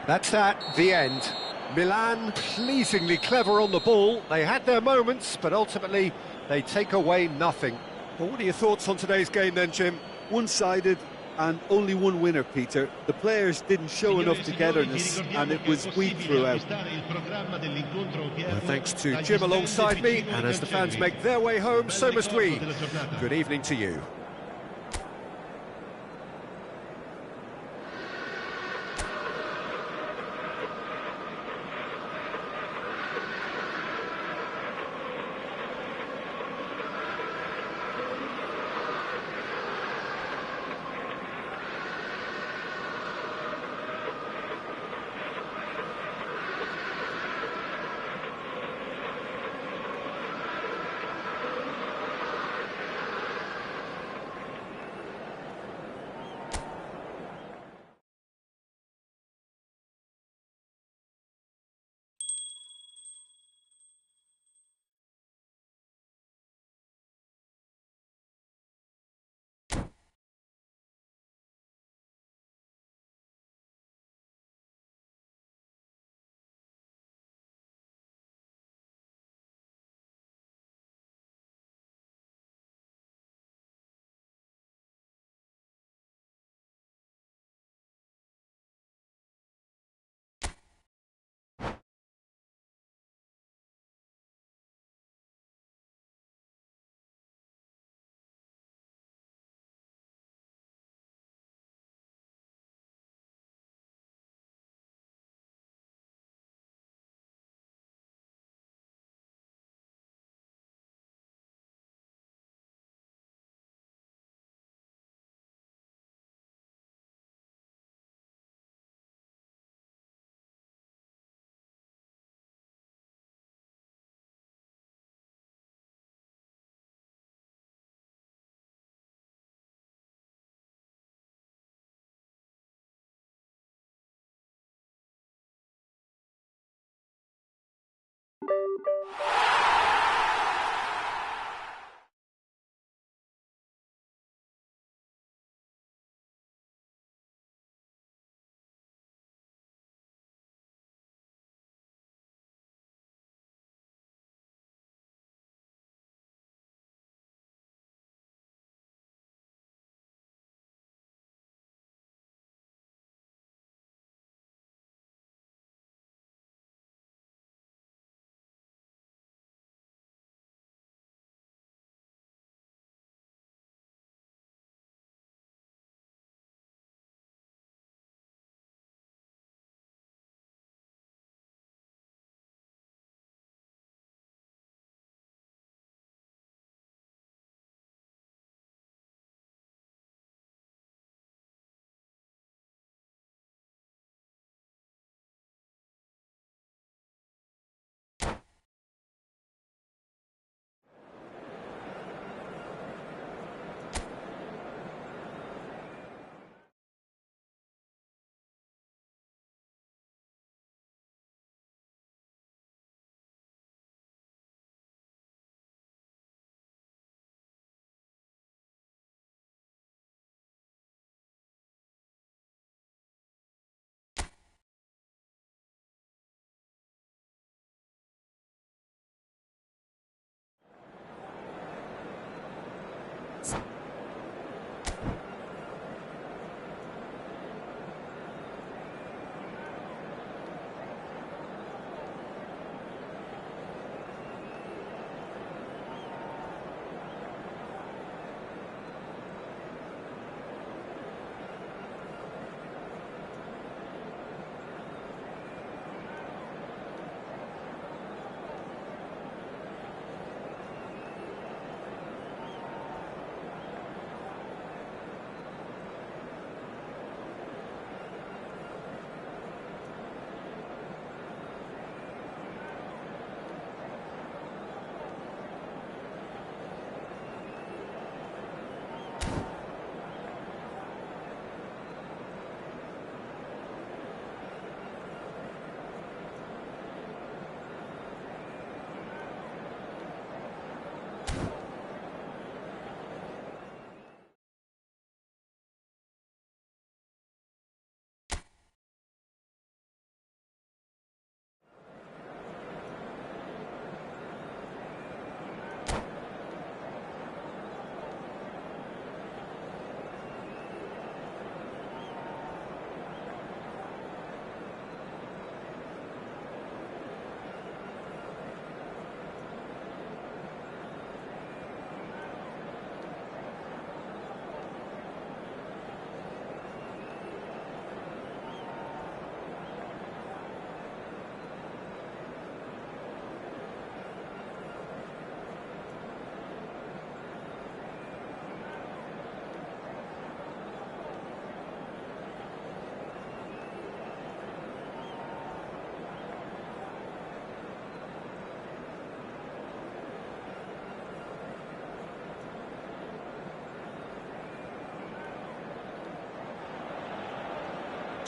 That's at the end. Milan pleasingly clever on the ball. They had their moments, but ultimately they take away nothing. Well, what are your thoughts on today's game then, Jim? One-sided and only one winner, Peter. The players didn't show enough togetherness, and it was weak throughout. Well, thanks to Jim alongside me, and as the fans make their way home, so must we. Good evening to you.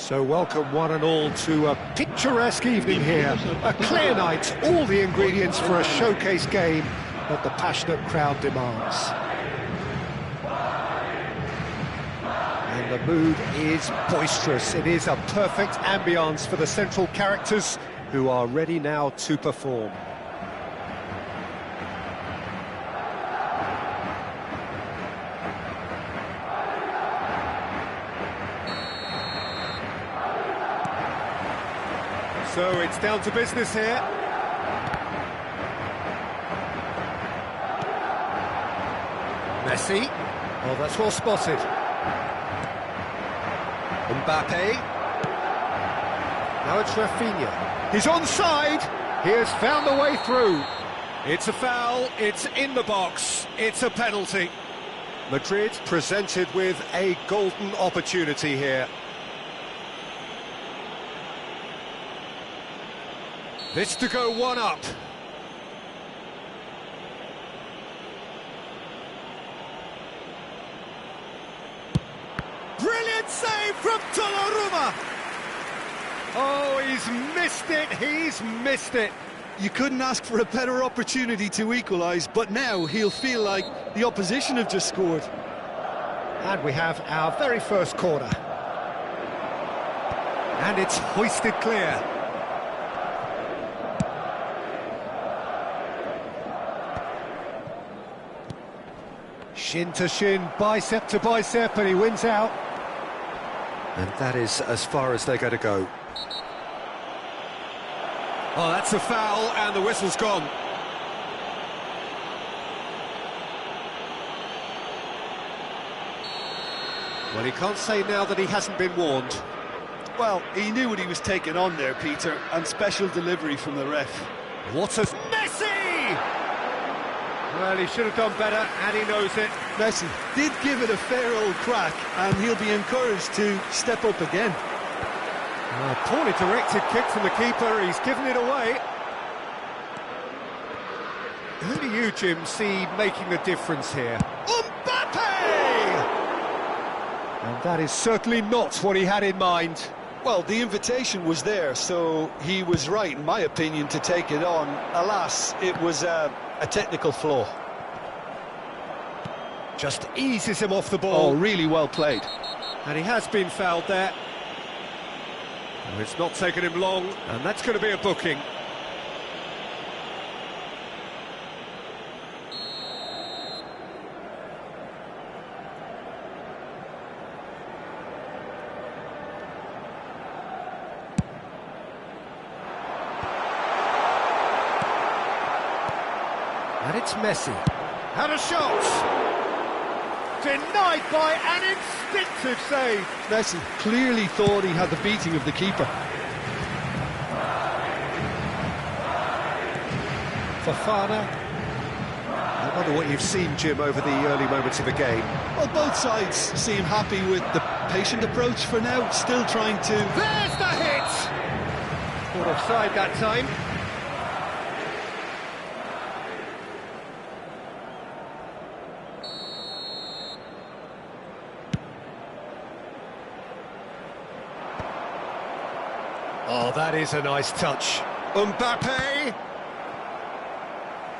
So welcome one and all to a picturesque evening here. A clear night, all the ingredients for a showcase game that the passionate crowd demands. And the mood is boisterous. It is a perfect ambience for the central characters who are ready now to perform. So it's down to business here. Messi. Oh, that's well spotted. Mbappe. Now it's Rafinha. He's onside. He has found the way through. It's a foul. It's in the box. It's a penalty. Madrid presented with a golden opportunity here. This to go one up. Brilliant save from Donnarumma. Oh, he's missed it, he's missed it. You couldn't ask for a better opportunity to equalise, but now he'll feel like the opposition have just scored. And we have our very first corner. And it's hoisted clear. Shin to shin, bicep to bicep, and he wins out. And that is as far as they're going to go. Oh, that's a foul, and the whistle's gone. Well, he can't say now that he hasn't been warned. Well, he knew what he was taking on there, Peter, and special delivery from the ref. What a... Messi! Well, he should have done better, and he knows it. Messi did give it a fair old crack, and he'll be encouraged to step up again. Poorly directed kick from the keeper, he's given it away. Who do you, Jim, see making the difference here? Mbappe! And that is certainly not what he had in mind. Well, the invitation was there, so he was right, in my opinion, to take it on. Alas, it was a technical flaw. Just eases him off the ball. Oh, really well played. And he has been fouled there. It's not taken him long, and that's going to be a booking. And it's Messi. Had a shot! Denied by an instinctive save. Messi clearly thought he had the beating of the keeper. Fofana. I wonder what you've seen, Jim, over the early moments of the game. Well, both sides seem happy with the patient approach for now, still trying to... There's the hit! Caught offside that time. Oh, that is a nice touch. Mbappe!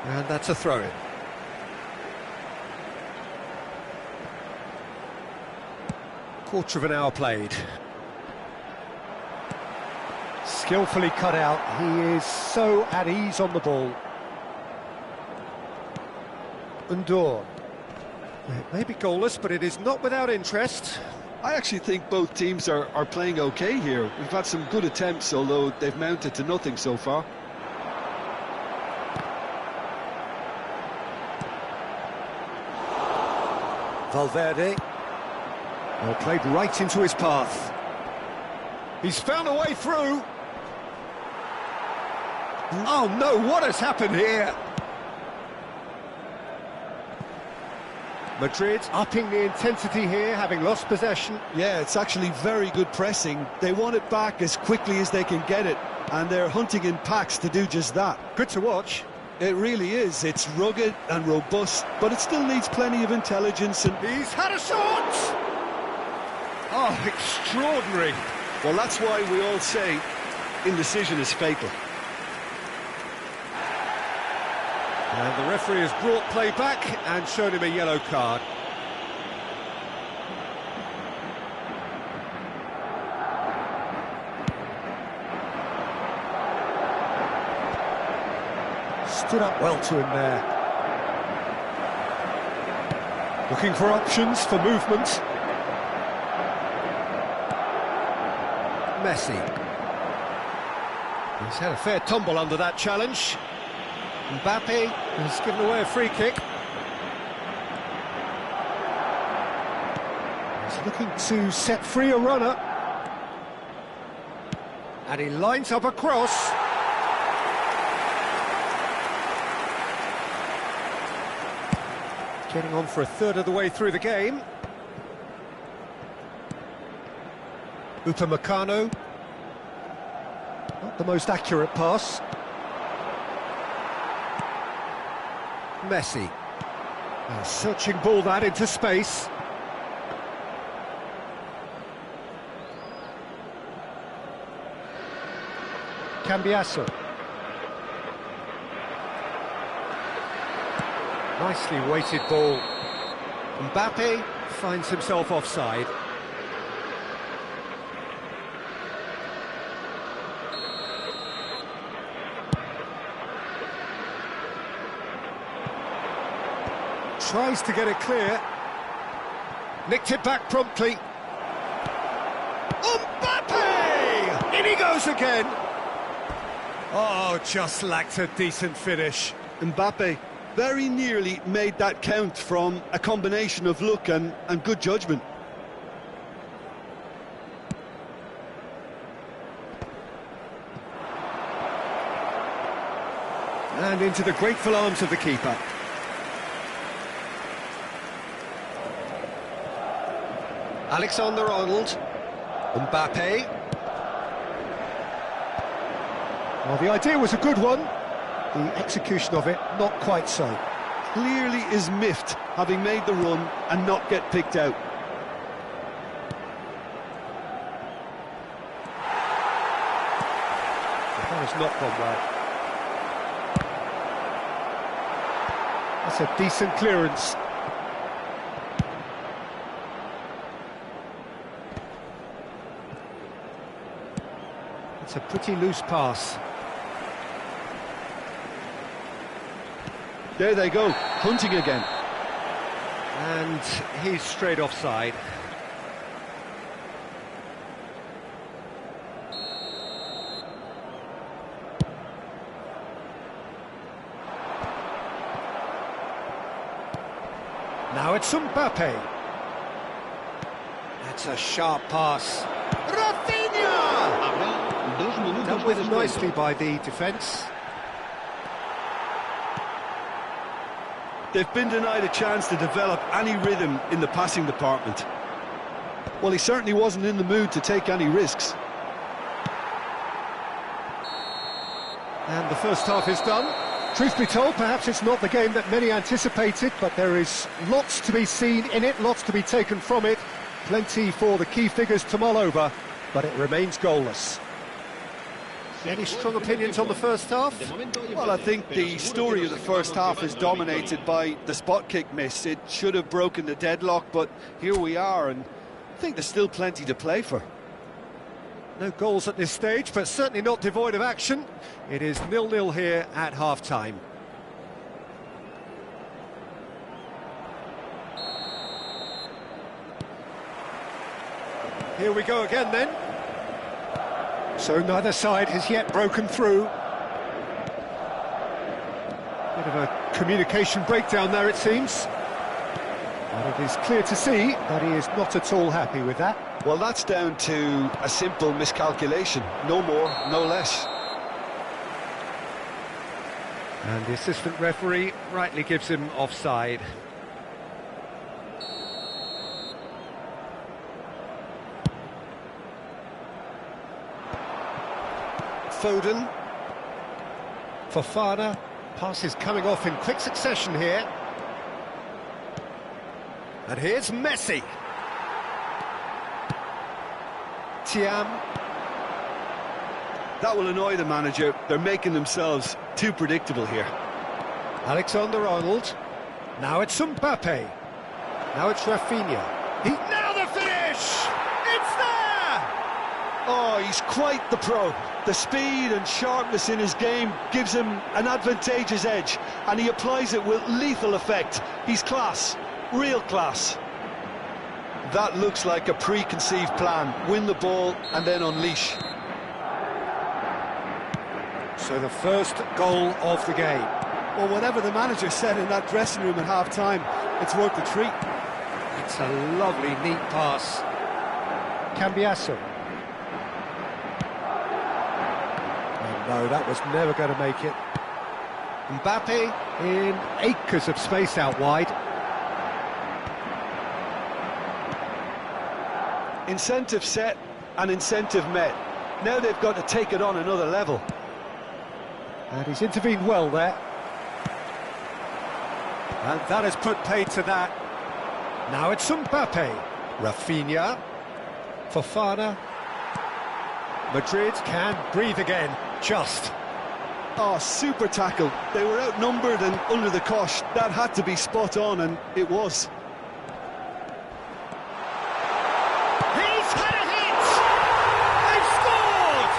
And that's a throw-in. Quarter of an hour played. Skillfully cut out. He is so at ease on the ball. Undor. It may be goalless, but it is not without interest. I actually think both teams are playing okay here. We've had some good attempts, although they've mounted to nothing so far. Valverde. Well, played right into his path. He's found a way through. Oh no, what has happened here? Madrid upping the intensity here, having lost possession. Yeah, it's actually very good pressing. They want it back as quickly as they can get it, and they're hunting in packs to do just that. Good to watch. It really is. It's rugged and robust, but it still needs plenty of intelligence and... He's had a shot! Oh, extraordinary. Well, that's why we all say indecision is fatal. And the referee has brought play back and shown him a yellow card. Stood up well to him there. Looking for options for movement. Messi. He's had a fair tumble under that challenge. Mbappe has given away a free kick. He's looking to set free a runner. And he lines up a cross. Getting on for a third of the way through the game. Upamecano. Not the most accurate pass. Messi. A searching ball that into space. Cambiasso. Nicely weighted ball. Mbappe finds himself offside. Tries to get it clear. Nicked it back promptly. Mbappe! In he goes again. Oh, just lacked a decent finish. Mbappe very nearly made that count from a combination of luck and good judgment. And into the grateful arms of the keeper. Alexander-Arnold. Mbappe. Well, the idea was a good one. The execution of it, not quite so. Clearly is miffed, having made the run and not get picked out. That has not gone well. That's a decent clearance. It's a pretty loose pass. There they go, hunting again. And he's straight offside. Now it's Mbappe. That's a sharp pass. Rafinha! Dealt with nicely by the defence. They've been denied a chance to develop any rhythm in the passing department. Well, he certainly wasn't in the mood to take any risks. And the first half is done. Truth be told, perhaps it's not the game that many anticipated, but there is lots to be seen in it, lots to be taken from it. Plenty for the key figures to mull over, but it remains goalless. Any strong opinions on the first half? Well, I think the story of the first half is dominated by the spot kick miss. It should have broken the deadlock, but here we are, and I think there's still plenty to play for. No goals at this stage, but certainly not devoid of action. It is 0-0 here at half-time. Here we go again then. So neither side has yet broken through. Bit of a communication breakdown there, it seems. But it is clear to see that he is not at all happy with that. Well, that's down to a simple miscalculation. No more, no less. And the assistant referee rightly gives him offside. Foden. Fofana. Passes coming off in quick succession here. And here's Messi. Thiam. That will annoy the manager. They're making themselves too predictable here. Alexander-Arnold. Now it's Mbappe. Now it's Rafinha. Now the finish! It's there! Oh, he's quite the pro. The speed and sharpness in his game gives him an advantageous edge, and he applies it with lethal effect. He's class, real class. That looks like a preconceived plan. Win the ball and then unleash. So the first goal of the game. Well, whatever the manager said in that dressing room at half-time, it's worth the treat. It's a lovely, neat pass. Cambiasso. Oh, no, that was never going to make it. Mbappe in acres of space out wide. Incentive set and incentive met. Now they've got to take it on another level. And he's intervened well there. And that has put paid to that. Now it's Mbappe. Rafinha. Fofana. Madrid can breathe again. Just. Oh, super tackle. They were outnumbered and under the cosh. That had to be spot on, and it was. He's had a hit! They've scored!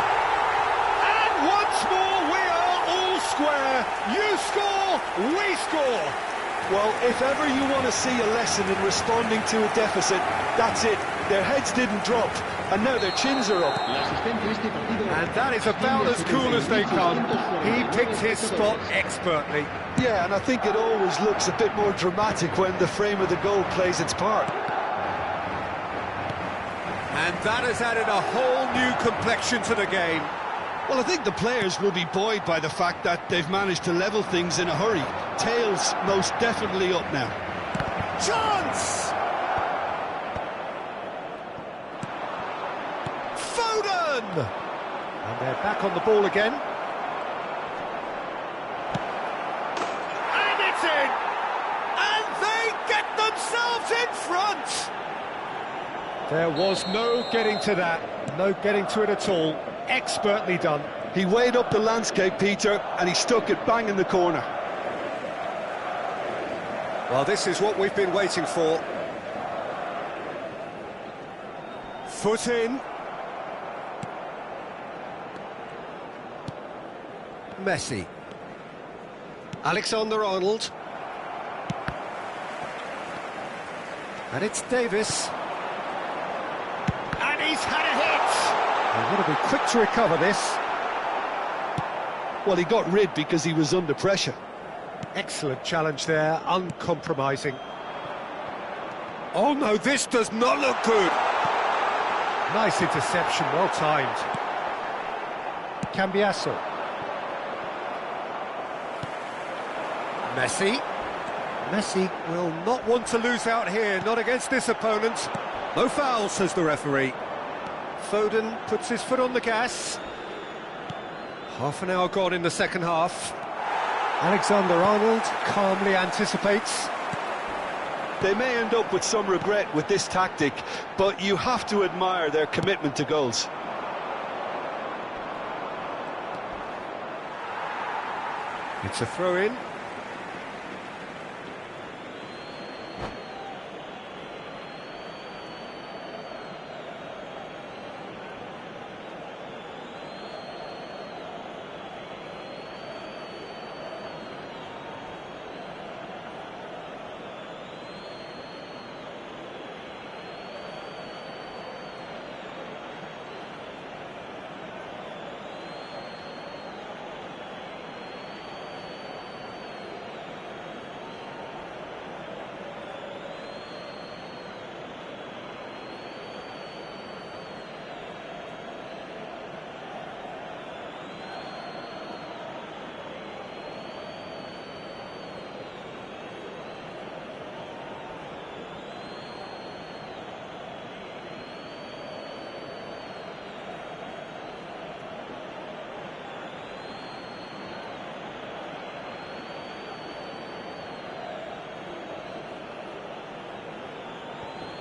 And once more we are all square. You score, we score. Well, if ever you want to see a lesson in responding to a deficit, that's it. Their heads didn't drop, and now their chins are up. And that is about as cool as they come. He picked his spot expertly. Yeah, and I think it always looks a bit more dramatic when the frame of the goal plays its part. And that has added a whole new complexion to the game. Well, I think the players will be buoyed by the fact that they've managed to level things in a hurry. Tails most definitely up now. Chance! Foden! And they're back on the ball again. And it's in! And they get themselves in front! There was no getting to that, no getting to it at all. Expertly done. He weighed up the landscape, Peter, and he stuck it bang in the corner. Well, this is what we've been waiting for. Foot in. Messi. Alexander-Arnold. And it's Davis. And he's had a hit! They've got to be quick to recover this. Well, he got rid because he was under pressure. Excellent challenge there, uncompromising. Oh no, this does not look good! Nice interception, well timed. Cambiasso. Messi. Messi will not want to lose out here, not against this opponent. No foul, says the referee. Foden puts his foot on the gas. Half an hour gone in the second half. Alexander-Arnold calmly anticipates. They may end up with some regret with this tactic, but you have to admire their commitment to goals. It's a throw-in.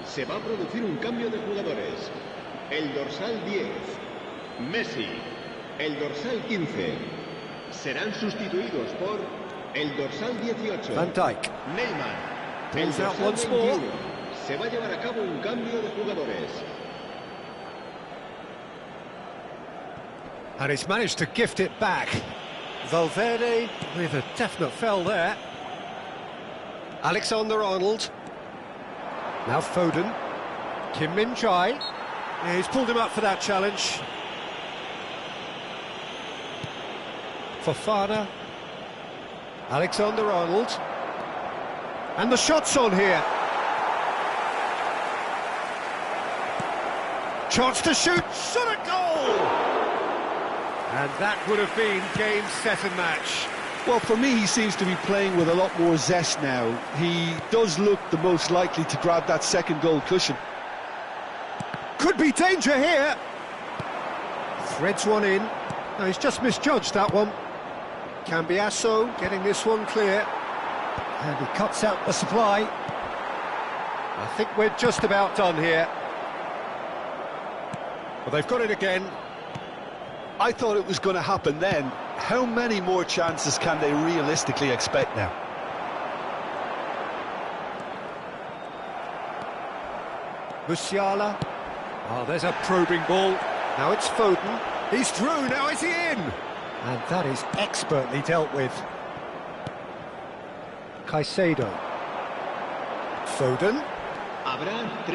Se va a producir un cambio de jugadores. El dorsal 10, Messi. El dorsal 15. Serán sustituidos por el dorsal 18, Van Dijk. Neymar. El Pulls out dorsal once more. 21. Se va a llevar a cabo un cambio de jugadores. And he's managed to gift it back. Valverde with a definite foul there. Alexander-Arnold. Now Foden. Kim Min-jae. Yeah, he's pulled him up for that challenge. Fofana. Alexander-Arnold. And the shot's on here. Chance to shoot. Shot a goal! And that would have been game, set and match. Well, for me, he seems to be playing with a lot more zest now. He does look the most likely to grab that second goal cushion. Could be danger here. Threads one in. No, he's just misjudged that one. Cambiasso getting this one clear. And he cuts out the supply. I think we're just about done here. Well, they've got it again. I thought it was going to happen then. How many more chances can they realistically expect now? Musiala. Oh, there's a probing ball. Now it's Foden. He's through, now is he in? And that is expertly dealt with. Caicedo. Foden.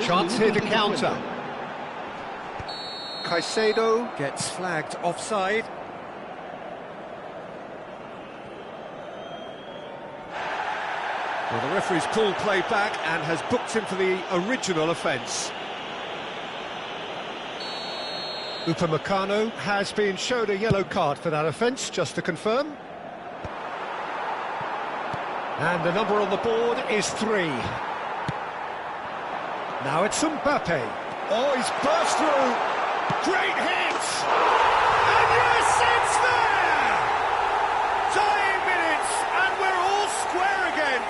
Chance here to counter. Caicedo gets flagged offside. Well, the referee's pulled play back and has booked him for the original offence. Upamecano has been shown a yellow card for that offence, just to confirm. And the number on the board is 3. Now it's Mbappe. Oh, he's burst through. Great hit! And yes, it's there! Dying minutes, and we're all square again.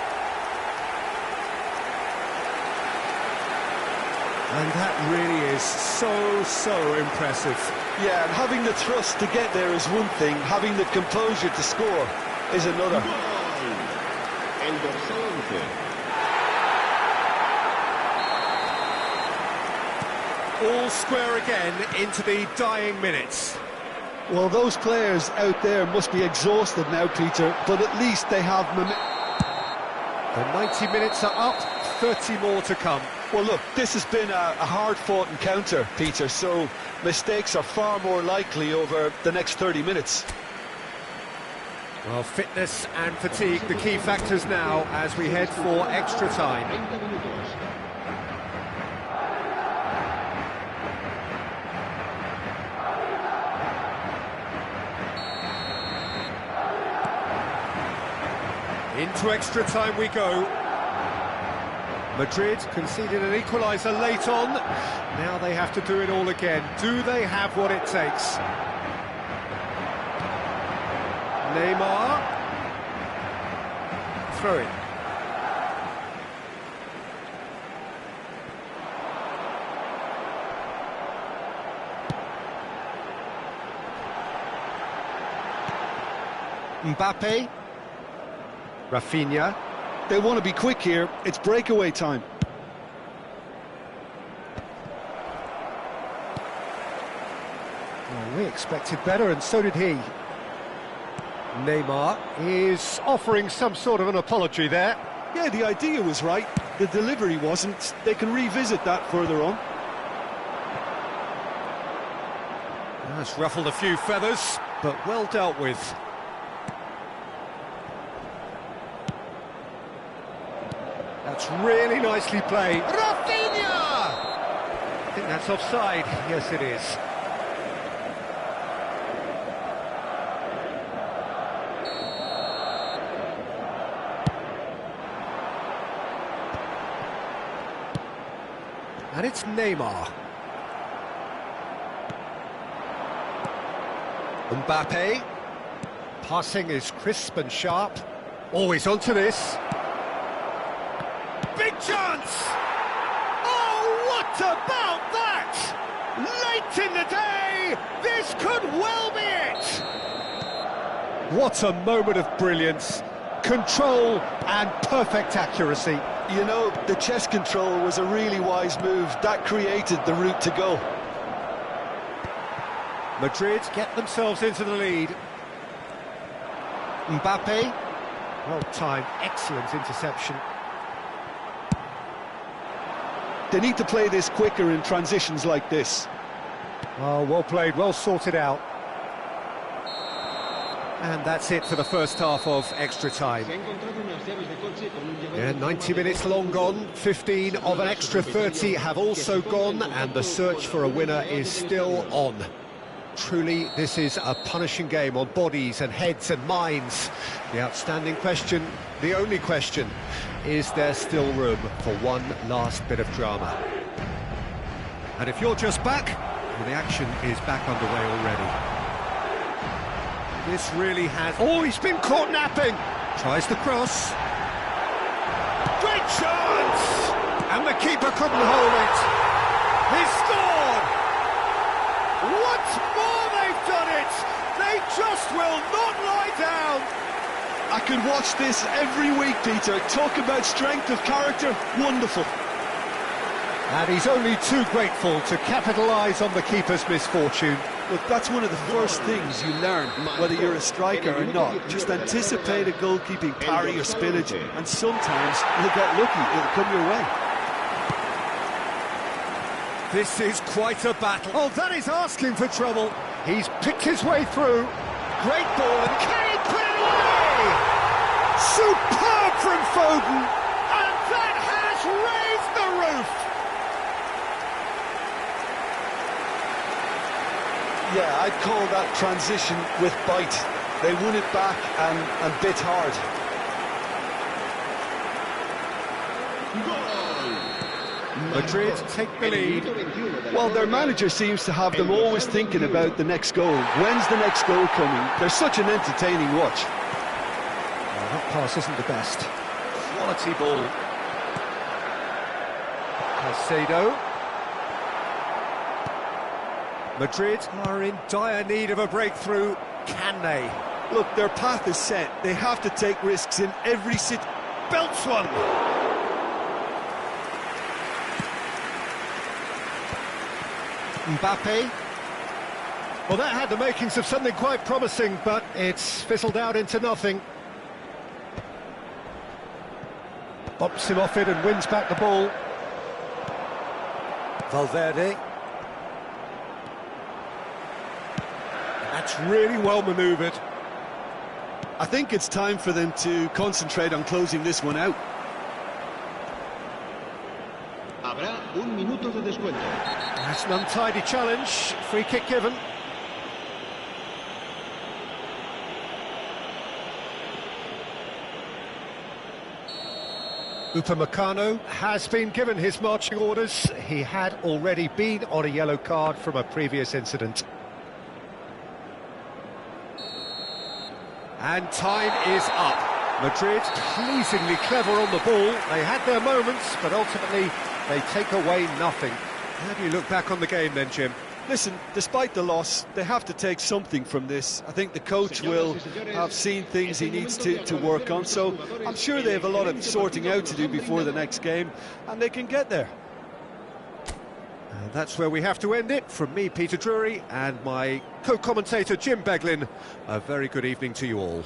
And that really is so impressive. Yeah, and having the thrust to get there is one thing, having the composure to score is another. El dorsal 11. All square again into the dying minutes. Well, those players out there must be exhausted now, Peter, but at least they have... The 90 minutes are up, 30 more to come. Well, look, this has been a hard-fought encounter, Peter, so mistakes are far more likely over the next 30 minutes. Well, fitness and fatigue, the key factors now as we head for extra time. Into extra time we go. Madrid conceded an equaliser late on. Now they have to do it all again. Do they have what it takes? Neymar. Throw it. Mbappe. Rafinha. They want to be quick here, it's breakaway time. Well, we expected better, and so did he. Neymar is offering some sort of an apology there. Yeah, the idea was right, the delivery wasn't. They can revisit that further on. That's ruffled a few feathers, but well dealt with. That's really nicely played. Rafinha! I think that's offside. Yes, it is. And it's Neymar. Mbappe. Passing is crisp and sharp. Always onto this. Big chance! Oh, what about that? Late in the day, this could well be it! What a moment of brilliance, control and perfect accuracy. You know, the chest control was a really wise move. That created the route to goal. Madrid get themselves into the lead. Mbappe, well timed, excellent interception. They need to play this quicker in transitions like this. Oh, well played, well sorted out. And that's it for the first half of extra time. Yeah, 90 minutes long gone, 15 of an extra 30 have also gone, and the search for a winner is still on. Truly, this is a punishing game on bodies and heads and minds. The outstanding question, the only question, is there still room for one last bit of drama? And if you're just back, well, the action is back underway already. This really has... Oh, he's been caught napping! Tries the cross. Great chance! And the keeper couldn't hold it. He's scored! Once more they've done it! They just will not lie down. I could watch this every week, Peter. Talk about strength of character, wonderful. And he's only too grateful to capitalise on the keeper's misfortune. Look, that's one of the first things you learn, whether you're a striker or not. Just anticipate a goalkeeping parry or spillage, and sometimes you'll get lucky, it'll come your way. This is quite a battle. Oh, that is asking for trouble. He's picked his way through. Great ball, and can he put it away? Superb from Foden, and that has raised the roof. Yeah, I'd call that transition with bite. They won it back and bit hard. Madrid take the lead. Well, their manager seems to have them always thinking about the next goal. When's the next goal coming? They're such an entertaining watch. Well, that pass isn't the best. Quality ball. Caicedo. Madrid are in dire need of a breakthrough. Can they? Look, their path is set. They have to take risks in every Belts one. Mbappe. Well, that had the makings of something quite promising, but it's fizzled out into nothing. Bops him off it and wins back the ball. Valverde. That's really well manoeuvred. I think it's time for them to concentrate on closing this one out. Habrá un minuto de descuento. That's an untidy challenge. Free kick given. Upamecano has been given his marching orders. He had already been on a yellow card from a previous incident. And time is up. Madrid pleasingly clever on the ball. They had their moments, but ultimately they take away nothing. How do you look back on the game then, Jim? Listen, despite the loss, they have to take something from this. I think the coach will have seen things he needs to work on, so I'm sure they have a lot of sorting out to do before the next game, and they can get there. And that's where we have to end it. From me, Peter Drury, and my co-commentator, Jim Beglin, a very good evening to you all.